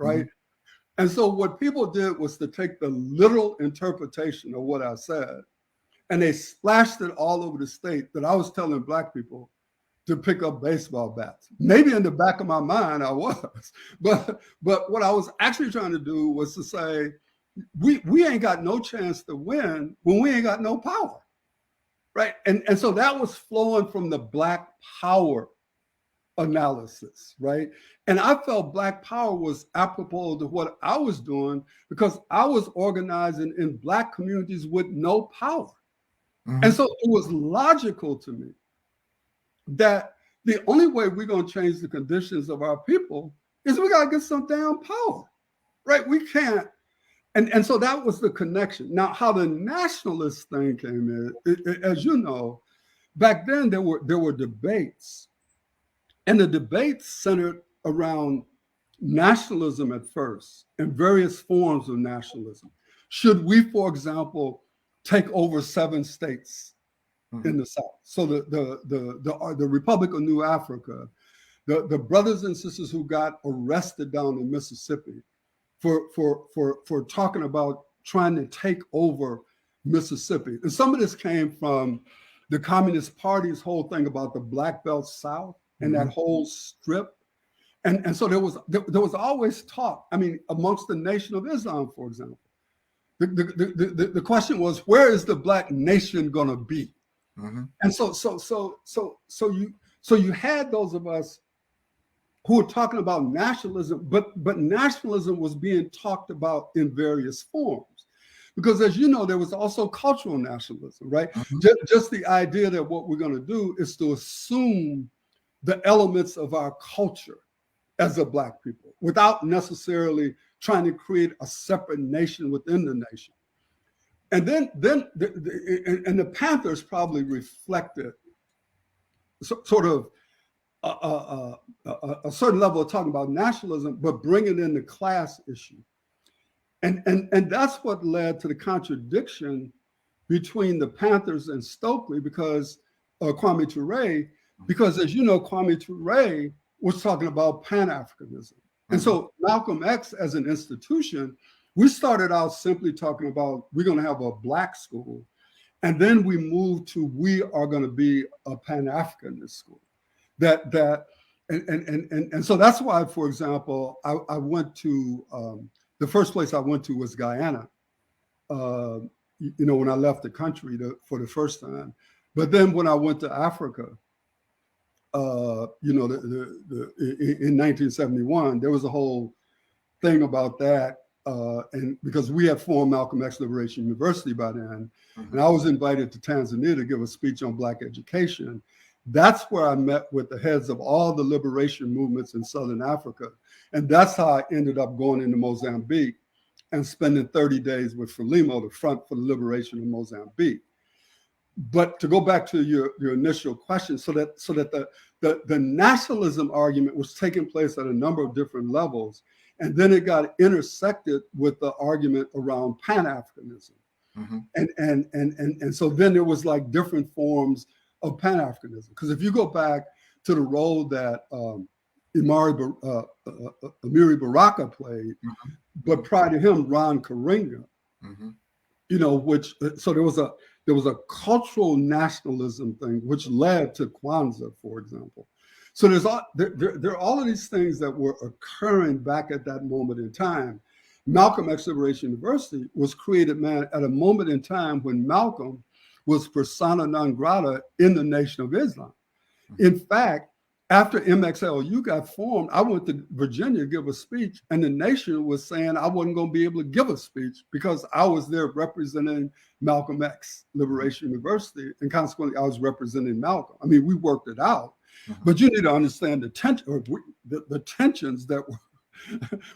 right? And so what people did was to take the literal interpretation of what I said, and they splashed it all over the state that I was telling Black people to pick up baseball bats. Maybe in the back of my mind I was, but what I was actually trying to do was to say, we ain't got no chance to win when we ain't got no power, right? And so that was flowing from the Black power analysis, right? And I felt Black power was apropos to what I was doing because I was organizing in Black communities with no power. And so it was logical to me that the only way we're going to change the conditions of our people is we got to get some damn power, right? We can't. And so that was the connection. Now, how the nationalist thing came in, as you know, back then there were debates, and the debates centered around nationalism at first and various forms of nationalism. Should we, for example, take over 7 states in the South? So the Republic of New Africa, the brothers and sisters who got arrested down in Mississippi for talking about trying to take over Mississippi. And some of this came from the Communist Party's whole thing about the Black Belt South and that whole strip. And so there was always talk, I mean, amongst the Nation of Islam, for example. The question was, where is the Black nation gonna be? And so you had those of us who were talking about nationalism, but nationalism was being talked about in various forms. Because as you know, there was also cultural nationalism, right? Just the idea that what we're gonna do is to assume the elements of our culture as a Black people without necessarily trying to create a separate nation within the nation. And then the Panthers probably reflected sort of a certain level of talking about nationalism, but bringing in the class issue. And that's what led to the contradiction between the Panthers and Stokely, because Kwame Ture, because as you know, Kwame Ture was talking about Pan-Africanism. And so Malcolm X as an institution, we started out simply talking about we're going to have a Black school. And then we moved to we are going to be a Pan-Africanist school. And so that's why, for example, I went to, the first place I went to was Guyana, when I left the country for the first time. But then when I went to Africa, in 1971, there was a whole thing about that. And because we had formed Malcolm X Libeartion University by then, and I was invited to Tanzania to give a speech on Black education. That's where I met with the heads of all the liberation movements in Southern Africa. And that's how I ended up going into Mozambique and spending 30 days with Frelimo, the Front for the Liberation of Mozambique. But to go back to your initial question, so that the nationalism argument was taking place at a number of different levels, and then it got intersected with the argument around Pan-Africanism. And so then there was like different forms of Pan-Africanism. Because if you go back to the role that Amiri Baraka played, but prior to him, Ron Karenga, so there was a cultural nationalism thing, which led to Kwanzaa, for example. So there are all of these things that were occurring back at that moment in time. Malcolm X Libeartion University was created, at a moment in time when Malcolm was persona non grata in the Nation of Islam. In fact, after MXLU got formed, I went to Virginia to give a speech, and the nation was saying I wasn't going to be able to give a speech because I was there representing Malcolm X Libeartion University, and consequently, I was representing Malcolm. I mean, we worked it out, but you need to understand the tensions that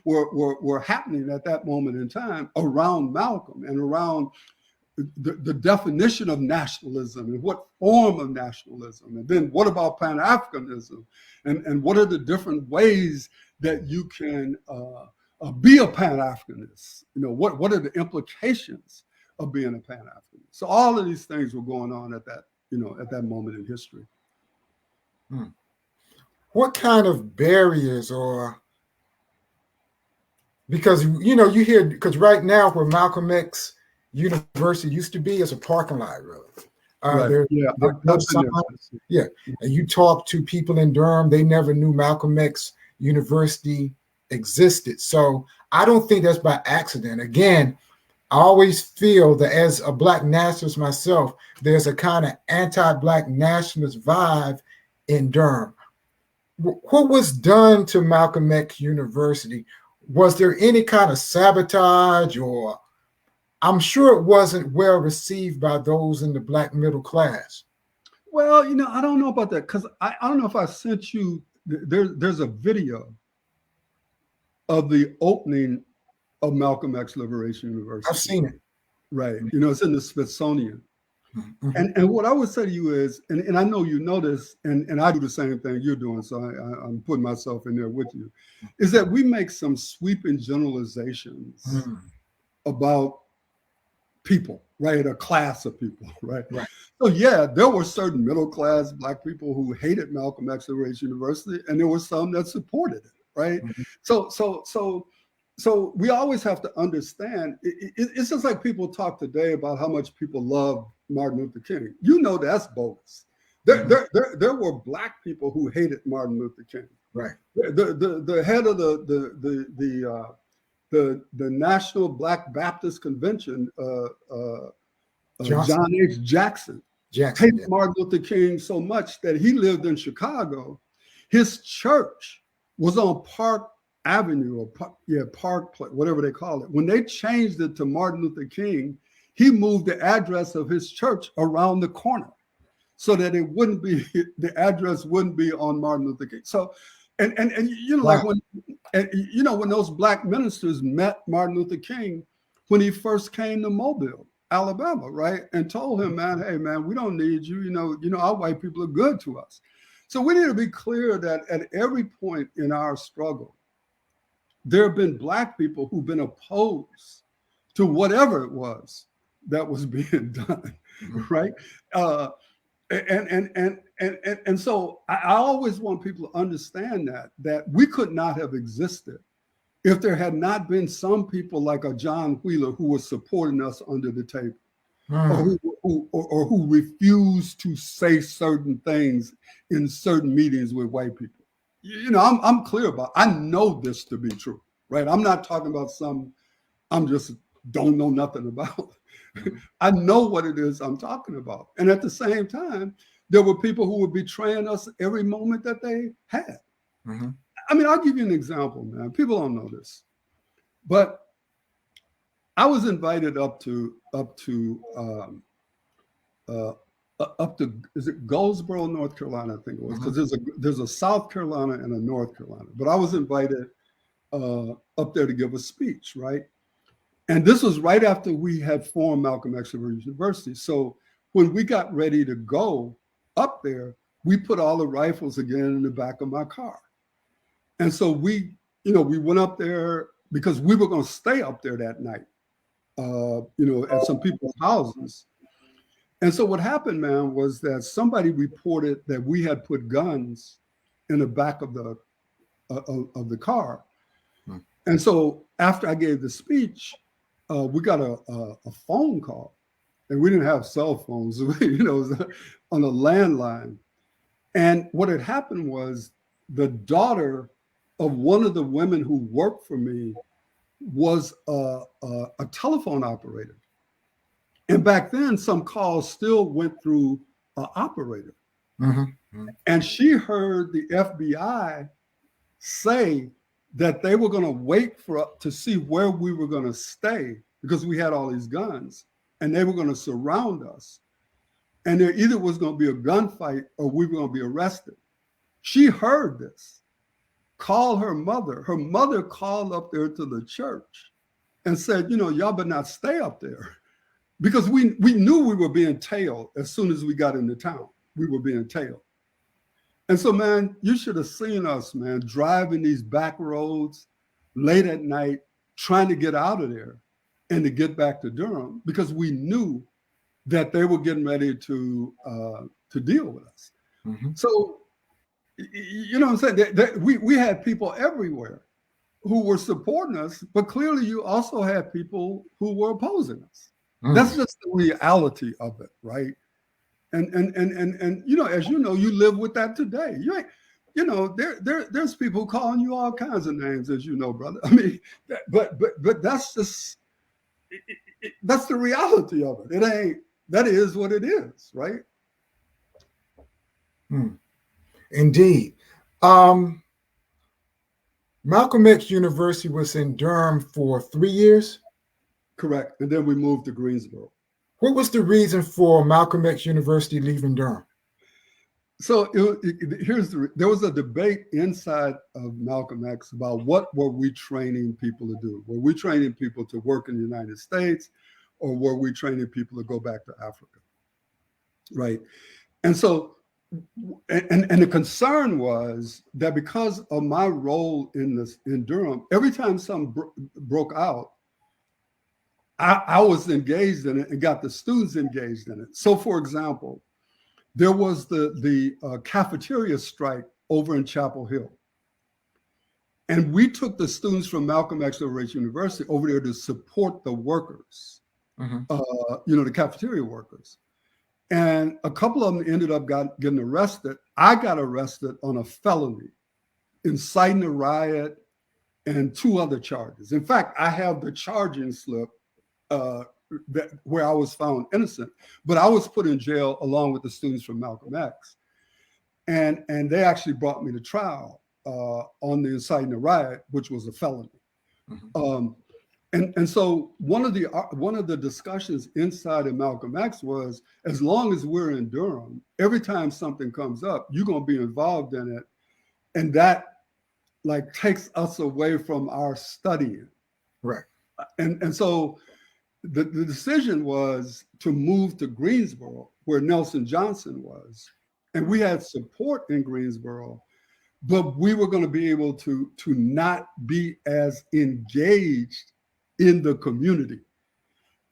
were happening at that moment in time around Malcolm and around the definition of nationalism and what form of nationalism, and then what about Pan-Africanism, and what are the different ways that you can be a Pan-Africanist? What are the implications of being a Pan-Africanist? So all of these things were going on at that moment in history. What kind of barriers or Because you hear, because right now where Malcolm X University used to be is a parking lot, really. Right. Yeah. There's no I've been sign. there. Yeah, and you talk to people in Durham, they never knew Malcolm X University existed. So I don't think that's by accident. Again, I always feel that as a Black nationalist myself, there's a kind of anti-Black nationalist vibe in Durham. What was done to Malcolm X University? Was there any kind of sabotage, or I'm sure it wasn't well received by those in the Black middle class? Well, I don't know about that because I don't know if I sent you. There's a video of the opening of Malcolm X Libeartion University. I've seen it. Right. It's in the Smithsonian. Mm-hmm. And what I would say to you is, and I know you know this, and I do the same thing you're doing, so I'm putting myself in there with you, is that we make some sweeping generalizations about people, right? A class of people, right? So yeah, there were certain middle class Black people who hated Malcolm X Libeartion University, and there were some that supported it, right? So we always have to understand. It's just like people talk today about how much people love Martin Luther King. That's bogus. There were Black people who hated Martin Luther King. Right. The head of the National Black Baptist Convention, John H. Jackson hated Martin Luther King so much that he lived in Chicago. His church was on Park Avenue or Park, whatever they call it. When they changed it to Martin Luther King, he moved the address of his church around the corner so that the address wouldn't be on Martin Luther King. So, like when those Black ministers met Martin Luther King when he first came to Mobile, Alabama, right, and told him, man, hey, man, we don't need you. Our white people are good to us. So we need to be clear that at every point in our struggle, there have been Black people who've been opposed to whatever it was that was being done, right? And so I always want people to understand that we could not have existed if there had not been some people like a John Wheeler who was supporting us under the table, or who refused to say certain things in certain meetings with white people. I'm clear about. I know this to be true, right? I'm not talking about I'm just don't know nothing about. I know what it is I'm talking about. And at the same time, there were people who were betraying us every moment that they had. I mean, I'll give you an example, man. People don't know this, but I was invited up to is it Goldsboro, North Carolina? I think it was, because there's a South Carolina and a North Carolina. But I was invited up there to give a speech, right? And this was right after we had formed Malcolm X Libeartion University. So when we got ready to go up there, we put all the rifles again in the back of my car. And so we went up there because we were going to stay up there that night, at some people's houses. And so what happened, man, was that somebody reported that we had put guns in the back of the car. And so after I gave the speech, we got a phone call, and we didn't have cell phones, it was on a landline. And what had happened was the daughter of one of the women who worked for me was a telephone operator. And back then, some calls still went through an operator. And she heard the FBI say that they were going to wait to see where we were going to stay because we had all these guns, and they were going to surround us. And there either was going to be a gunfight or we were going to be arrested. She heard this, called her mother. Her mother called up there to the church and said, y'all better not stay up there. Because we knew we were being tailed as soon as we got into town. We were being tailed. And so, man, you should have seen us, man, driving these back roads late at night, trying to get out of there and to get back to Durham, because we knew that they were getting ready to deal with us. So, you know what I'm saying? We had people everywhere who were supporting us, but clearly you also had people who were opposing us. Mm. That's just the reality of it, right? And you know, as you know, you live with that today. You ain't, you know, there's people calling you all kinds of names, as you know, brother. I mean, but that's just that's the reality of it. It ain't, that is what it is, right? Indeed. Malcolm X University was in Durham for 3 years. Correct. And then we moved to Greensboro. What was the reason for Malcolm X University leaving Durham? So there was a debate inside of Malcolm X about what were we training people to do? Were we training people to work in the United States, or were we training people to go back to Africa? Right. And so, and the concern was that because of my role in Durham, every time something broke out, I was engaged in it and got the students engaged in it. So, for example, there was the cafeteria strike over in Chapel Hill. And we took the students from Malcolm X Libeartion University over there to support the workers, you know, the cafeteria workers. And a couple of them ended up getting arrested. I got arrested on a felony, inciting a riot, and 2 other charges. In fact, I have the charging slip where I was found innocent, but I was put in jail along with the students from Malcolm X. And they actually brought me to trial on the inciting a riot, which was a felony. And so one of the discussions inside of Malcolm X was, as long as we're in Durham, every time something comes up, you're going to be involved in it. And that like takes us away from our studying. Right. And so the decision was to move to Greensboro, where Nelson Johnson was. And we had support in Greensboro, but we were going to be able to not be as engaged in the community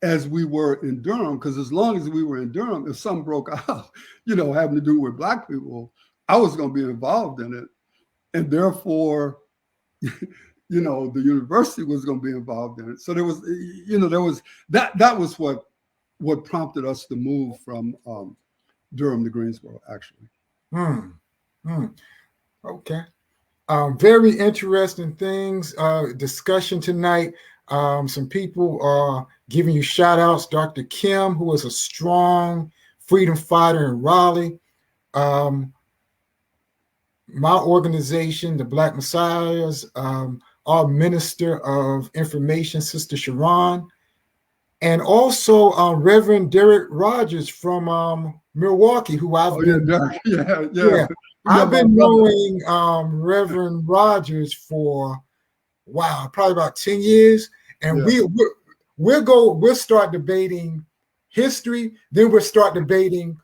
as we were in Durham. Because as long as we were in Durham, if something broke out, you know, having to do with Black people, I was going to be involved in it. And therefore, you know, the university was going to be involved in it. So there was, you know, that was what prompted us to move from Durham to Greensboro, actually. Okay. Very interesting things, discussion tonight. Some people are giving you shout outs. Dr. Kim, who is a strong freedom fighter in Raleigh. My organization, the Black Messiahs, our Minister of Information, Sister Sharon, and also Reverend Derek Rogers from Milwaukee, who I've been I've been knowing Reverend Rogers for probably about 10 years, and we'll start debating history, then we'll start debating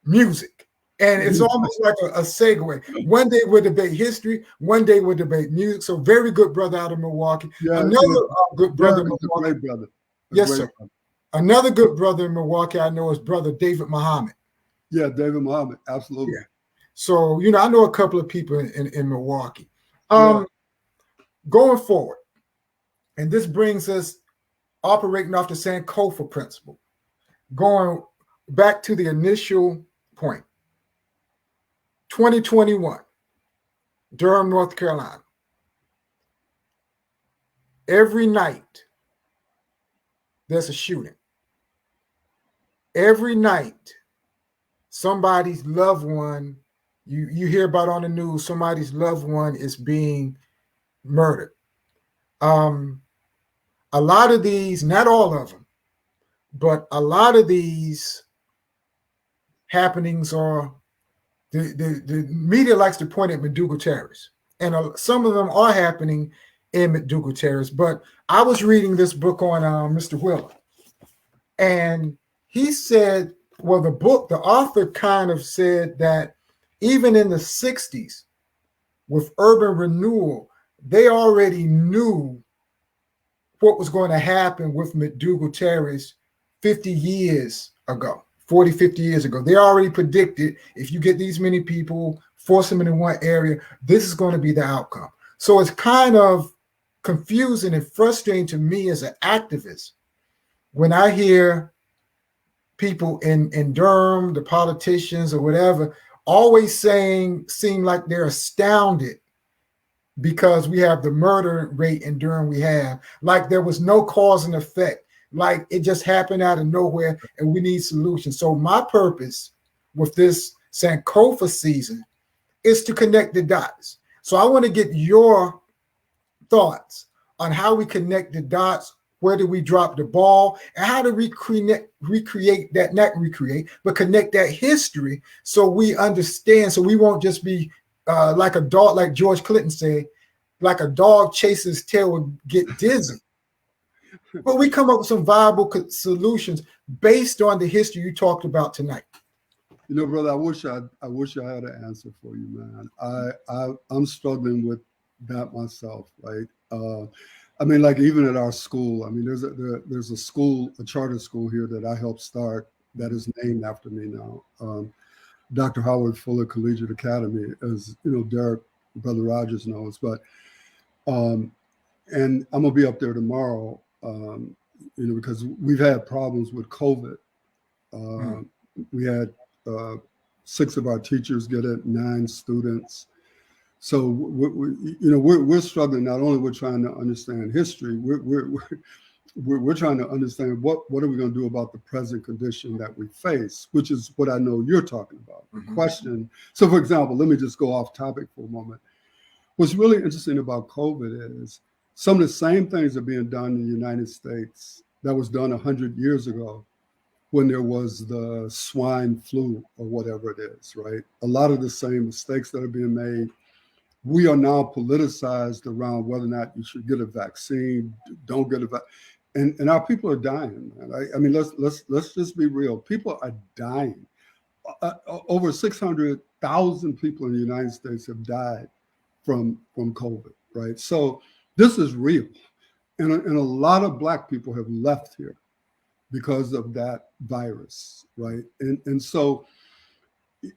music. And it's almost like a segue. One day we'll debate history, one day we'll debate music. So very good brother out of Milwaukee. Another good brother in Milwaukee. Great brother. Yes, sir. Brother. Another good brother in Milwaukee I know is brother David Muhammad. Yeah, David Muhammad, absolutely. Yeah. So, you know, I know a couple of people in Milwaukee. Going forward, and this brings us operating off the Sankofa principle, going back to the initial point. 2021, Durham, North Carolina. Every night, there's a shooting. Every night, somebody's loved one, you hear about on the news, somebody's loved one is being murdered. A lot of these, not all of them, but a lot of these happenings are, the media likes to point at Mcdougall Terrace, and some of them are happening in Mcdougall Terrace. But I was reading this book on Mr. Wheeler, and he said, well, the author kind of said that even in the 60s, with urban renewal, they already knew what was going to happen with Mcdougall Terrace 50 years ago. 40, 50 years ago. They already predicted if you get these many people, force them into one area, this is going to be the outcome. So it's kind of confusing and frustrating to me as an activist when I hear people in Durham, the politicians or whatever, always seem like they're astounded because we have the murder rate in Durham we have, like there was no cause and effect, like it just happened out of nowhere and we need solutions. So my purpose with this Sankofa season is to connect the dots. So I want to get your thoughts on how we connect the dots. Where do we drop the ball, and how do we recreate that, not recreate, but connect that history so we understand, so we won't just be like a dog, like George Clinton said, like a dog chases his tail will get dizzy. But we come up with some viable solutions based on the history you talked about tonight. You know, brother, I wish I had an answer for you, man. I'm struggling with that myself, right? I mean, like even at our school, I mean, there's a school, a charter school here that I helped start that is named after me now. Dr. Howard Fuller Collegiate Academy, as you know, Derek, Brother Rogers knows, but and I'm gonna be up there tomorrow, you know, because we've had problems with COVID. We had 6 of our teachers get it, 9 students. So we're struggling. Not only we're trying to understand history, we're trying to understand what are we going to do about the present condition that we face, which is what I know you're talking about. The question. So, for example, let me just go off topic for a moment. What's really interesting about COVID is some of the same things are being done in the United States that was done 100 years ago when there was the swine flu or whatever it is, right? A lot of the same mistakes that are being made. We are now politicized around whether or not you should get a vaccine, don't get a vaccine, and our people are dying, man. I mean, let's just be real. People are dying. Over 600,000 people in the United States have died from COVID, right? So this is real, and a lot of Black people have left here because of that virus, right? And so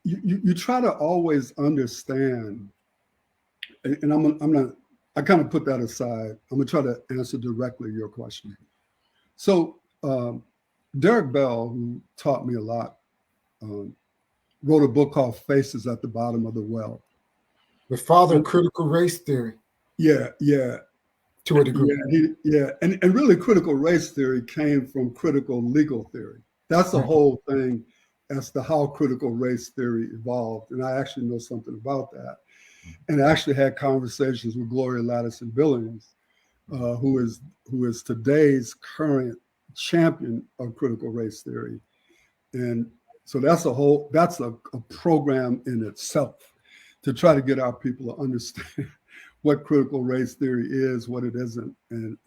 you try to always understand. And I kind of put that aside. I'm gonna try to answer directly your question. So Derek Bell, who taught me a lot, wrote a book called Faces at the Bottom of the Well. The father of critical race theory. Yeah. To a degree. And really critical race theory came from critical legal theory. That's the whole thing as to how critical race theory evolved. And I actually know something about that. And I actually had conversations with Gloria Ladison Billings, who is today's current champion of critical race theory. And so that's a program in itself to try to get our people to understand what critical race theory is, what it isn't, and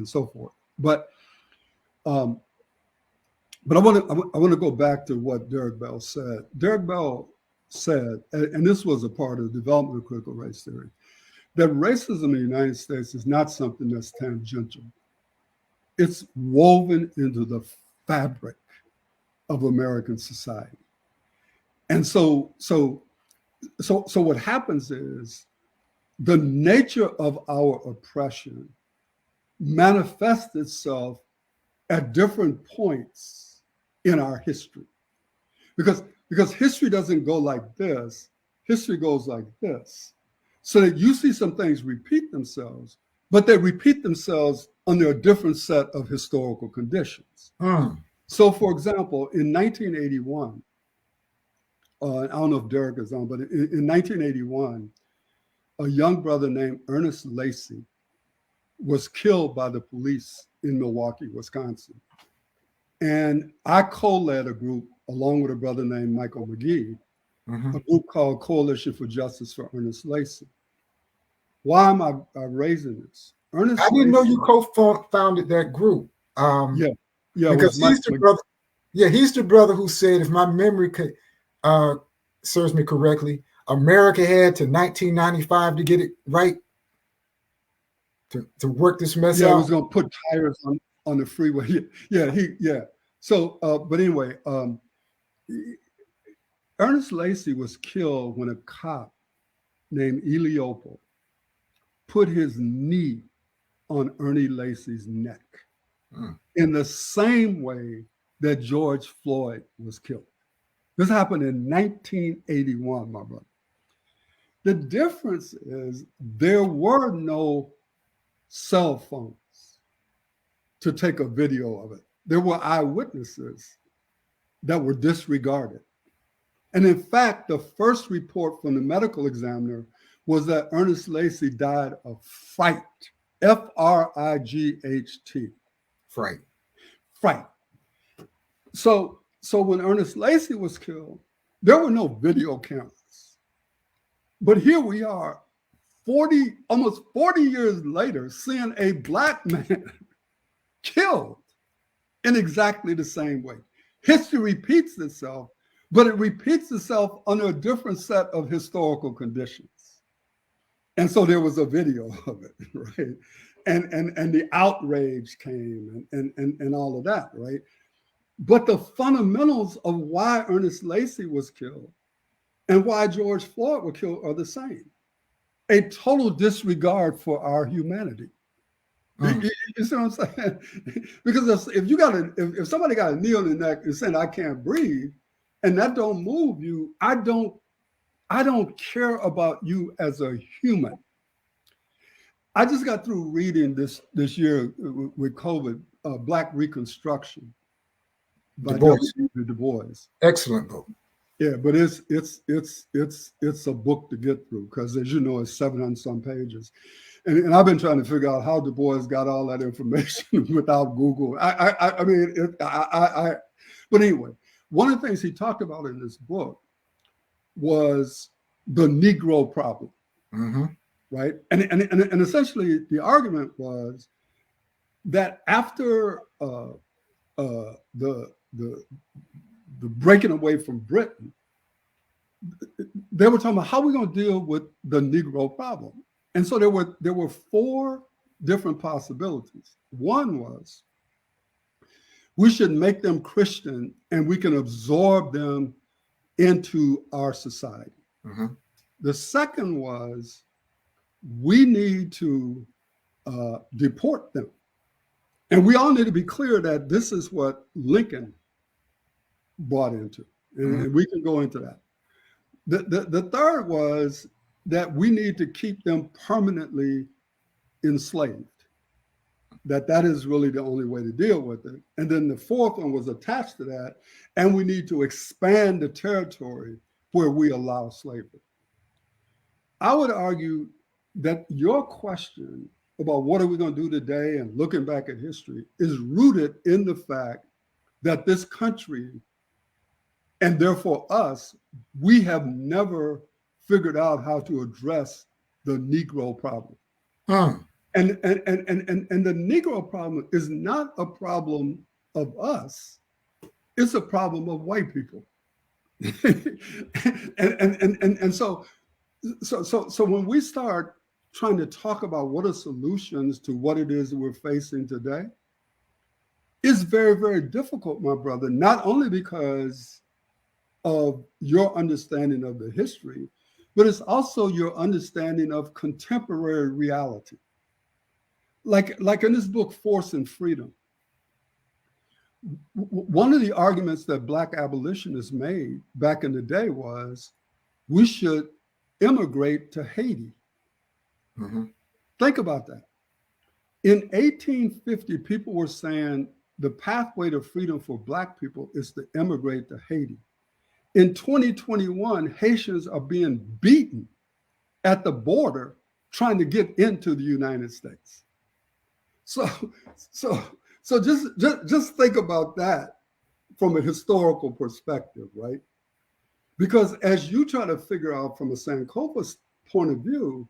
so forth. But I want to go back to what Derek Bell said. Derek Bell said, and this was a part of the development of critical race theory, that racism in the United States is not something that's tangential. It's woven into the fabric of American society. And so what happens is the nature of our oppression manifests itself at different points in our history. Because history doesn't go like this, history goes like this. So that you see some things repeat themselves, but they repeat themselves under a different set of historical conditions. So for example, in 1981, I don't know if Derek is on, but in 1981, a young brother named Ernest Lacy was killed by the police in Milwaukee, Wisconsin. And I co-led a group along with a brother named Michael McGee, a group called Coalition for Justice for Ernest Lacy. Why am I raising this? Ernest I didn't Lacy, know you co-founded that group. Yeah, because he's the brother. Yeah, he's the brother who said, if my memory serves me correctly, America had to 1995 to get it right, to work this mess out. Yeah, he was going to put tires on the freeway. Yeah. So, but anyway, Ernest Lacy was killed when a cop named Ely Opal put his knee on Ernie Lacy's neck in the same way that George Floyd was killed. This happened in 1981, my brother. The difference is there were no cell phones to take a video of it. There were eyewitnesses that were disregarded. And in fact, the first report from the medical examiner was that Ernest Lacy died of fright, F-R-I-G-H-T. Fright. Fright. So when Ernest Lacy was killed, there were no video cameras. But here we are, almost 40 years later, seeing a Black man killed in exactly the same way. History repeats itself, but it repeats itself under a different set of historical conditions. And so there was a video of it, right? And the outrage came and all of that, right? But the fundamentals of why Ernest Lacy was killed and why George Floyd was killed are the same. A total disregard for our humanity. You see what I'm saying? Because if somebody got a knee on the neck and saying I can't breathe, and that don't move you, I don't care about you as a human. I just got through reading this year with COVID, Black Reconstruction by Du Bois. Excellent book. Yeah, but it's a book to get through because, as you know, it's 700 some pages, and I've been trying to figure out how Du Bois got all that information without Google. But anyway, one of the things he talked about in this book was the Negro problem, right? And essentially the argument was that after the breaking away from Britain, they were talking about how we're going to deal with the Negro problem. And so there were four different possibilities. One was we should make them Christian and we can absorb them into our society. The second was we need to deport them. And we all need to be clear that this is what Lincoln bought into. And we can go into that. The third was that we need to keep them permanently enslaved. That is really the only way to deal with it. And then the fourth one was attached to that. And we need to expand the territory where we allow slavery. I would argue that your question about what are we going to do today and looking back at history is rooted in the fact that this country, and therefore us, we have never figured out how to address the Negro problem. And the Negro problem is not a problem of us, it's a problem of white people. and so when we start trying to talk about what are solutions to what it is that we're facing today, it's very, very difficult, my brother, not only because of your understanding of the history, but it's also your understanding of contemporary reality. Like in this book, Force and Freedom, one of the arguments that Black abolitionists made back in the day was we should immigrate to Haiti. Think about that. In 1850, people were saying the pathway to freedom for Black people is to immigrate to Haiti. In 2021, Haitians are being beaten at the border trying to get into the United States. So just think about that from a historical perspective, right? Because as you try to figure out from a Sankofa point of view,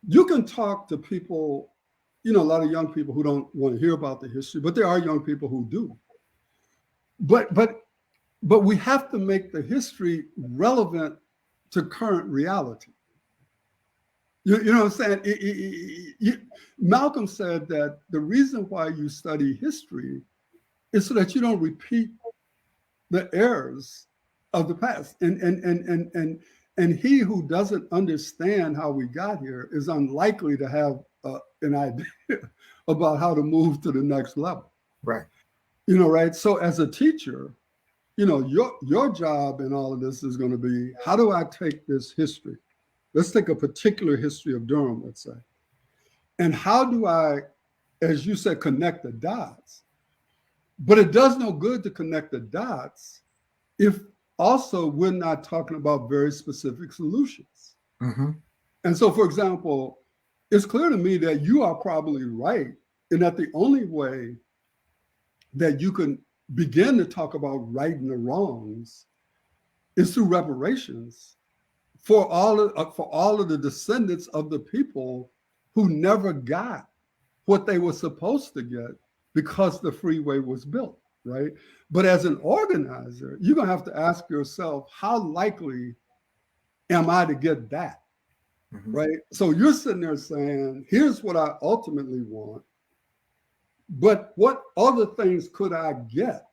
you can talk to people, a lot of young people who don't want to hear about the history, but there are young people who do. But we have to make the history relevant to current reality. You know what I'm saying? Malcolm said that the reason why you study history is so that you don't repeat the errors of the past. And And he who doesn't understand how we got here is unlikely to have an idea about how to move to the next level. Right. Right? So as a teacher, your job in all of this is going to be, how do I take this history? Let's take a particular history of Durham, let's say. And how do I, as you said, connect the dots? But it does no good to connect the dots if also we're not talking about very specific solutions. Mm-hmm. And so, for example, it's clear to me that you are probably right in that the only way that you can begin to talk about righting the wrongs is through reparations for all of the descendants of the people who never got what they were supposed to get because the freeway was built, right? But as an organizer, you're going to have to ask yourself, how likely am I to get that, right? So you're sitting there saying, here's what I ultimately want, but what other things could I get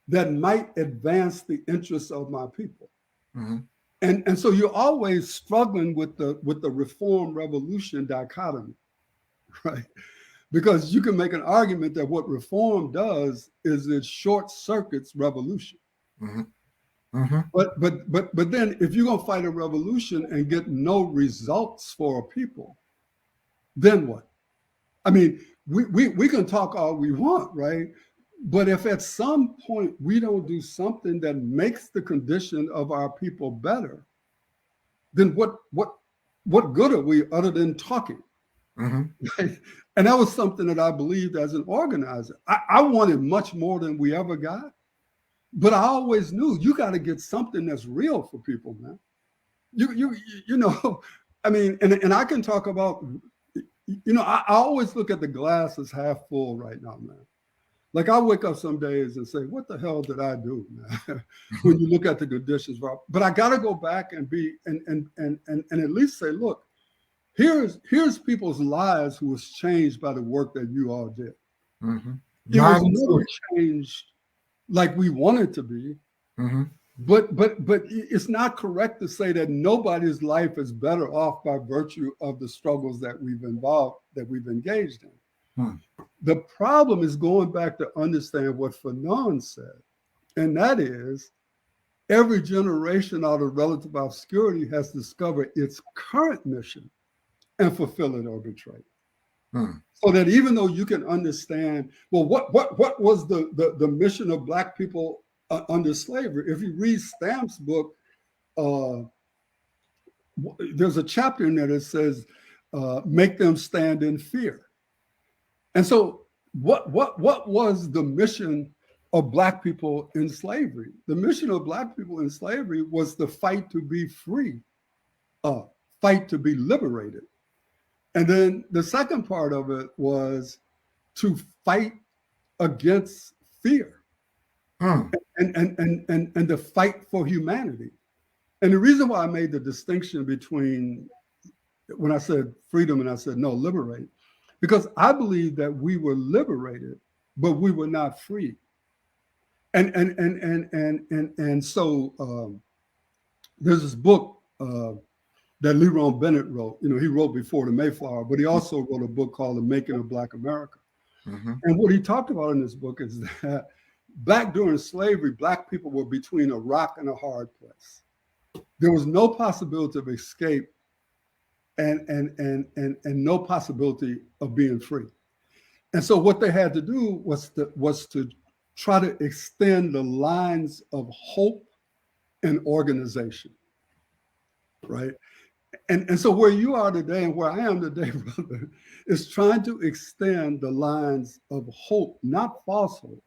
that might advance the interests of my people? Mm-hmm. And so you're always struggling with the reform revolution dichotomy, right? Because you can make an argument that what reform does is it short circuits revolution. Mm-hmm. Mm-hmm. But then if you're gonna fight a revolution and get no results for a people, then what? I mean, we can talk all we want, right? But if at some point we don't do something that makes the condition of our people better, then what good are we other than talking? Mm-hmm. Right? And that was something that I believed as an organizer. I wanted much more than we ever got, but I always knew you got to get something that's real for people, man. You know, I mean, and I can talk about, I always look at the glass as half full right now, man. Like I wake up some days and say, what the hell did I do, man? When you look at the conditions, but I got to go back and at least say, look, here's people's lives who was changed by the work that you all did. Mm-hmm. It was never changed like we wanted to be, mm-hmm. but it's not correct to say that nobody's life is better off by virtue of the struggles that we've engaged in. The problem is going back to understand what Fanon said, and that is every generation out of relative obscurity has discovered its current mission and fulfill it or betray it. So that even though you can understand, well, what was the mission of Black people under slavery? If you read Stamp's book, there's a chapter in there that says, make them stand in fear. And so what was the mission of Black people in slavery? The mission of Black people in slavery was the fight to be free, fight to be liberated. And then the second part of it was to fight against fear and to fight for humanity. And the reason why I made the distinction between when I said freedom and I said, no, liberate, because I believe that we were liberated, but we were not free. And so there's this book that Leron Bennett wrote. He wrote Before the Mayflower, but he also wrote a book called The Making of Black America. Mm-hmm. And what he talked about in this book is that back during slavery, Black people were between a rock and a hard place. There was no possibility of escape and no possibility of being free. And so what they had to do was to try to extend the lines of hope and organization, right? And so where you are today and where I am today, brother, is trying to extend the lines of hope, not false hope,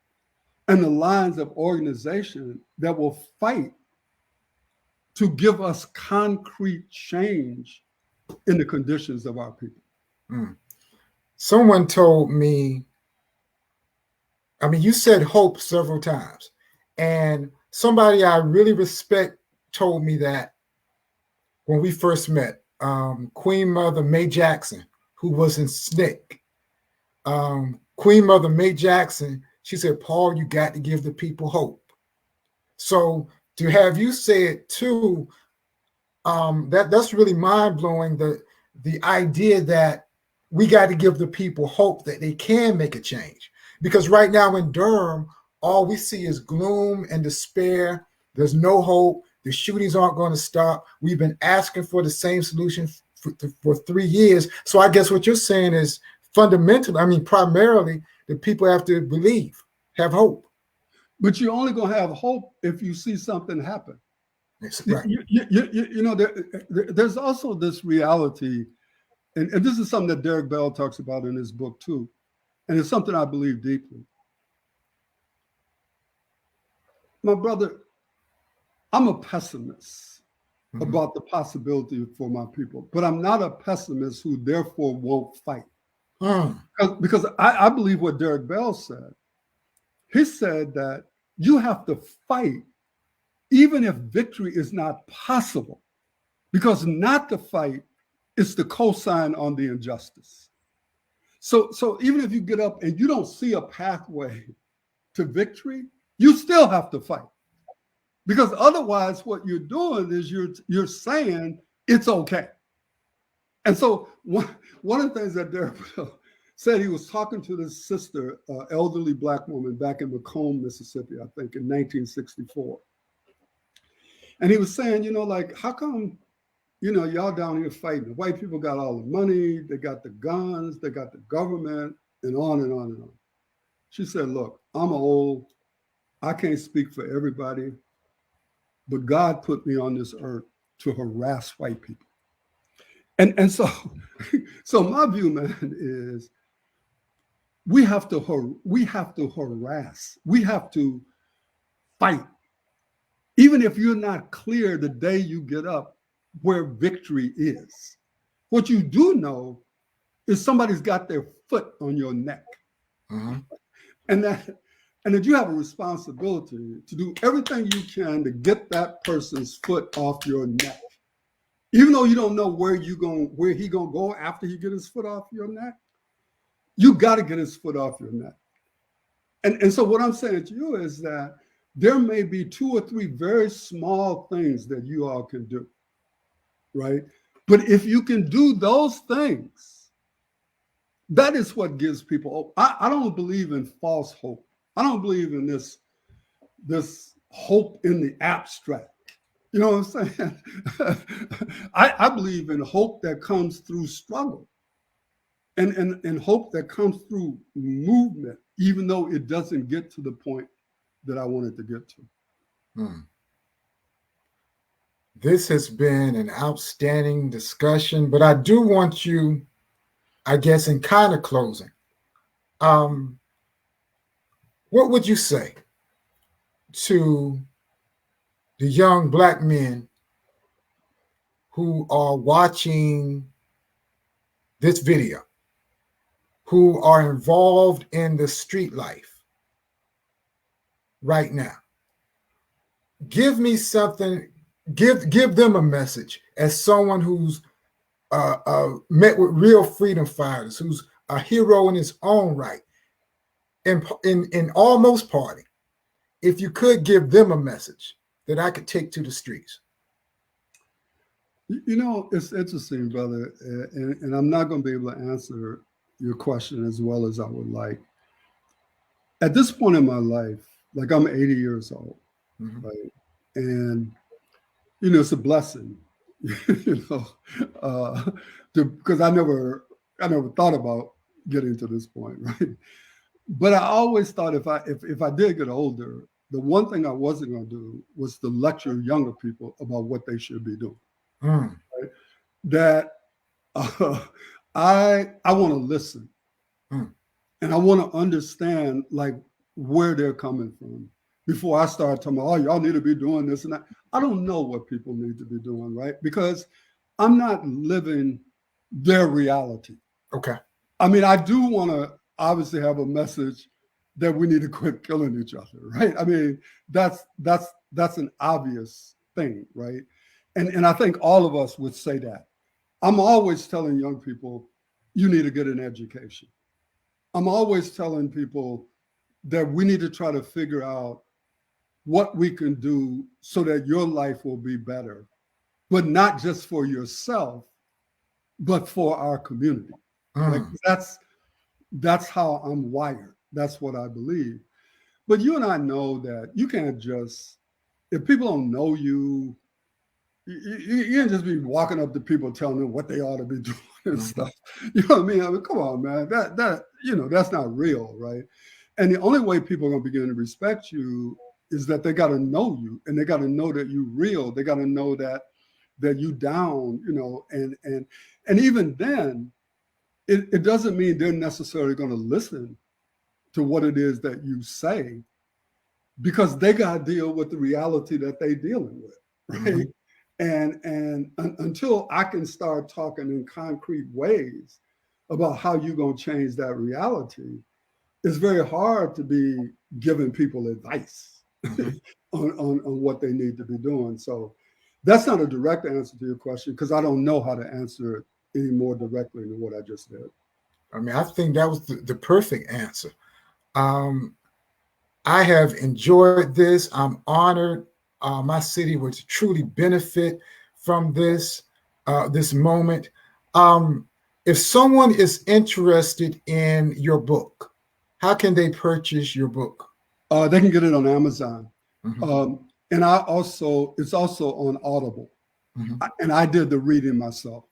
and the lines of organization that will fight to give us concrete change in the conditions of our people. Someone told me, you said hope several times, and somebody I really respect told me that when we first met, Queen Mother May Jackson, who was in SNCC, Queen Mother May Jackson, she said, Paul, you got to give the people hope. So to have you say it too, that's really mind blowing. The idea that we got to give the people hope that they can make a change, because right now in Durham, all we see is gloom and despair. There's no hope. The shootings aren't going to stop. We've been asking for the same solution for 3 years. So I guess what you're saying is fundamentally, I mean, primarily, the people have to believe, have hope. But you're only going to have hope if you see something happen. Right. You know, there's also this reality, and this is something that Derek Bell talks about in his book too, and it's something I believe deeply. My brother, I'm a pessimist about the possibility for my people, but I'm not a pessimist who therefore won't fight. Because I believe what Derek Bell said. He said that you have to fight even if victory is not possible, because not to fight is to co-sign on the injustice. So even if you get up and you don't see a pathway to victory, you still have to fight. Because otherwise what you're doing is you're saying it's okay. And so one of the things that Derek said, he was talking to this sister, elderly Black woman back in Macomb, Mississippi, I think in 1964. And he was saying, you know, like, how come, you know, y'all down here fighting? The white people got all the money, they got the guns, they got the government, and on and on and on. She said, look, I'm old. I can't speak for everybody, but God put me on this earth to harass white people. And so my view, man, is we have to harass, we have to fight. Even if you're not clear the day you get up where victory is. What you do know is somebody's got their foot on your neck. And that you have a responsibility to do everything you can to get that person's foot off your neck. Even though you don't know where he gonna go after he get his foot off your neck, you got to get his foot off your neck. And so what I'm saying to you is that there may be 2 or 3 very small things that you all can do, right? But if you can do those things, that is what gives people hope. I don't believe in false hope. I don't believe in this hope in the abstract. You know what I'm saying? I believe in hope that comes through struggle and hope that comes through movement, even though it doesn't get to the point that I wanted to get to. This has been an outstanding discussion, but I do want you, I guess, in kind of closing, what would you say to the young Black men who are watching this video, who are involved in the street life right now? Give me something, give them a message as someone who's met with real freedom fighters, who's a hero in his own right, in Almost Party. If you could give them a message that I could take to the streets. You know, it's interesting, brother, and I'm not going to be able to answer your question as well as I would like. At this point in my life, like I'm 80 years old, right? And, you know, it's a blessing, you know, because I never thought about getting to this point, right? But I always thought if I did get older, the one thing I wasn't going to do was to lecture younger people about what they should be doing. Right? That I want to listen, and I want to understand like where they're coming from before I start talking about, oh, y'all need to be doing this and that. I don't know what people need to be doing, right? Because I'm not living their reality. Okay. I mean, I do want to obviously have a message that we need to quit killing each other, right? I mean, that's an obvious thing, right? And I think all of us would say that. I'm always telling young people, you need to get an education. I'm always telling people that we need to try to figure out what we can do so that your life will be better but not just for yourself, but for our community. Like that's how I'm wired. That's what I believe. But you and I know that you can't just, if people don't know you, you can't just be walking up to people telling them what they ought to be doing and stuff. You know what I mean? I mean, come on, man. That that's not real, right? And the only way people are going to begin to respect you is that they got to know you, and they got to know that you're real. They got to know that you down, and even then, it doesn't mean they're necessarily going to listen to what it is that you say, because they got to deal with the reality that they're dealing with, right? And until I can start talking in concrete ways about how you're going to change that reality, it's very hard to be giving people advice on what they need to be doing. So that's not a direct answer to your question, because I don't know how to answer it any more directly than what I just did. I mean, I think that was the perfect answer. I have enjoyed this. I'm honored. My city would truly benefit from this moment. If someone is interested in your book, how can they purchase your book? They can get it on Amazon. And it's also on Audible. And I did the reading myself.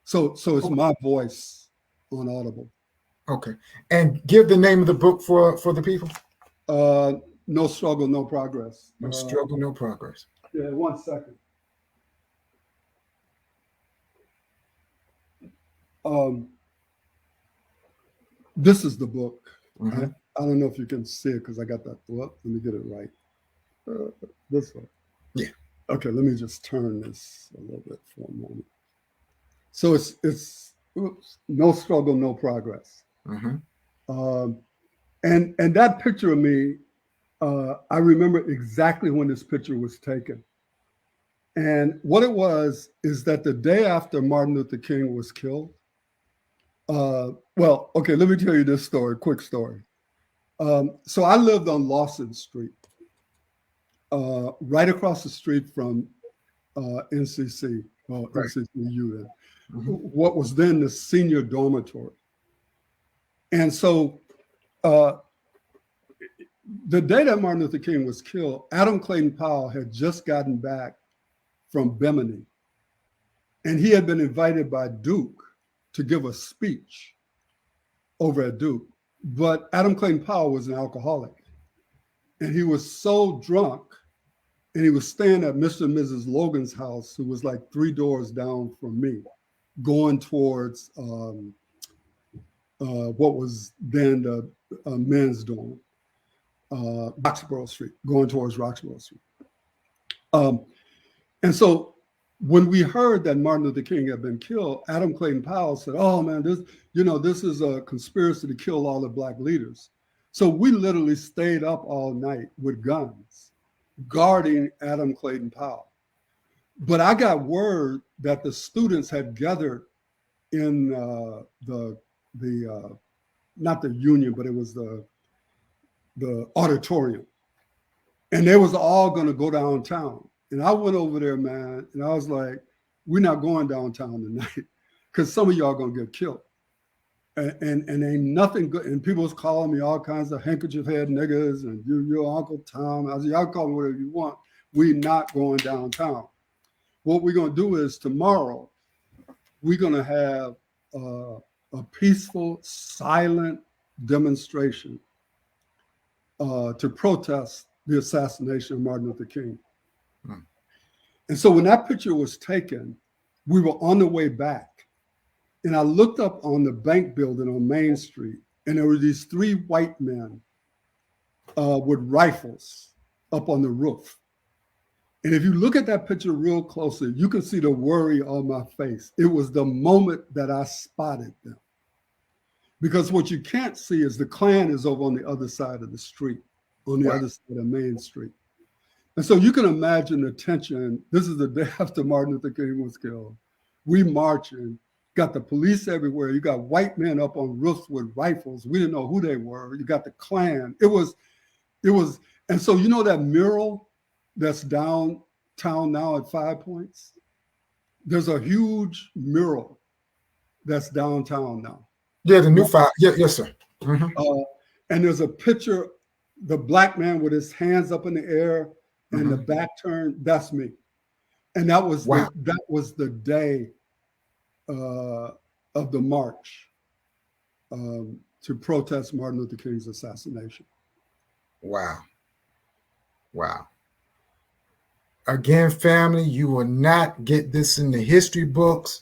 So it's my voice on Audible. Okay. And give the name of the book for the people. No Struggle, No Progress. No Struggle, No Progress. Yeah, 1 second. This is the book. I don't know if you can see it because I got that. Well, let me get it right. This one. Yeah. Okay, let me just turn this a little bit for a moment. So it's No Struggle, No Progress. And that picture of me, I remember exactly when this picture was taken. And what it was is that the day after Martin Luther King was killed, well, okay, let me tell you this story, quick story. So I lived on Lawson Street, right across the street from NCC, NCCU, then, what was then the senior dormitory. And so the day that Martin Luther King was killed, Adam Clayton Powell had just gotten back from Bimini, and he had been invited by Duke to give a speech over at Duke. But Adam Clayton Powell was an alcoholic, and he was so drunk, and he was staying at Mr. and Mrs. Logan's house, who was like 3 doors down from me, going towards what was then the men's dorm, Roxborough Street, going towards Roxborough Street. And so when we heard that Martin Luther King had been killed, Adam Clayton Powell said, "Oh man, this is a conspiracy to kill all the Black leaders." So we literally stayed up all night with guns, guarding Adam Clayton Powell. But I got word that the students had gathered in the not the union, but it was the auditorium, and they was all going to go downtown. And I went over there, man, and I was like, "We're not going downtown tonight, because some of y'all gonna get killed." And ain't nothing good. And people was calling me all kinds of handkerchief head niggas and your Uncle Tom. I said, "Y'all call me whatever you want. We're not going downtown. What we're gonna do is tomorrow, we're gonna have a peaceful, silent demonstration to protest the assassination of Martin Luther King." And so when that picture was taken, we were on the way back. And I looked up on the bank building on Main Street, and there were these 3 white men with rifles up on the roof. And if you look at that picture real closely, you can see the worry on my face. It was the moment that I spotted them. Because what you can't see is the Klan is over on the other side of the street, on the other side of Main Street. And so you can imagine the tension. This is the day after Martin Luther King was killed. We marching, got the police everywhere. You got white men up on roofs with rifles. We didn't know who they were. You got the Klan. It was, and so you know that mural that's downtown now at 5 Points? there's a huge mural that's downtown now. Yeah, the new file. Yeah, yes, sir. Mm-hmm. And there's a picture, the black man with his hands up in the air and the back turned. That's me. And that was the day of the march to protest Martin Luther King's assassination. Wow. Wow. Again, family, you will not get this in the history books.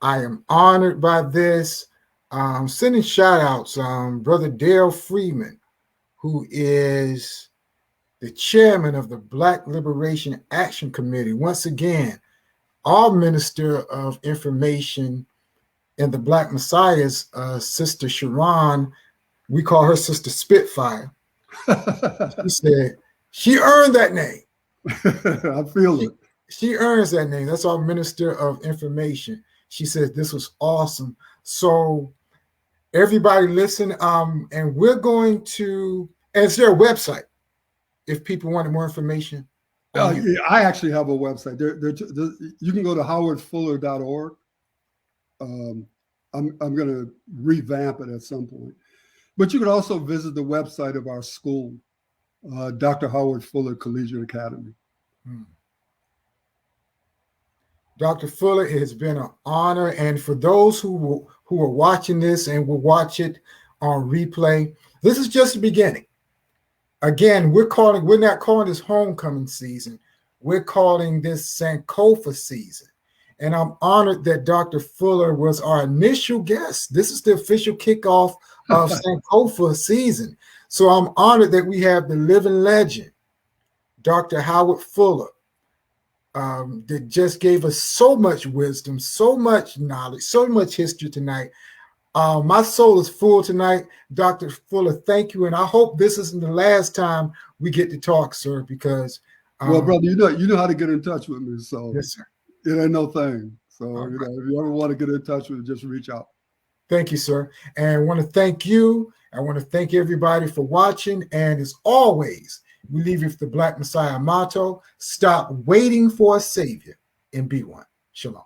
I am honored by this. Sending shout outs, Brother Dale Freeman, who is the chairman of the Black Liberation Action Committee. Once again, our Minister of Information in the Black Messiah's Sister Sharon, we call her Sister Spitfire. She said she earned that name. I feel it. She earns that name. That's our Minister of Information. She said this was awesome. So everybody listen, and we're going to, and it's their website if people wanted more information. Yeah, I actually have a website. You can go to howardfuller.org. I'm going to revamp it at some point. But you can also visit the website of our school, Dr. Howard Fuller Collegiate Academy. Dr. Fuller, it has been an honor. And for those who are watching this and will watch it on replay, this is just the beginning. Again, we're not calling this homecoming season. We're calling this Sankofa season. And I'm honored that Dr. Fuller was our initial guest. This is the official kickoff of Sankofa season. So I'm honored that we have the living legend, Dr. Howard Fuller, that just gave us so much wisdom, so much knowledge, so much history tonight. My soul is full tonight. Dr. Fuller, thank you. And I hope this isn't the last time we get to talk, sir, because well, brother, you know how to get in touch with me. So yes, sir. It ain't no thing. So if you ever want to get in touch with me, just reach out. Thank you, sir. And I want to thank you. I want to thank everybody for watching. And as always, we leave you with the Black Messiah motto: stop waiting for a savior and be one. Shalom.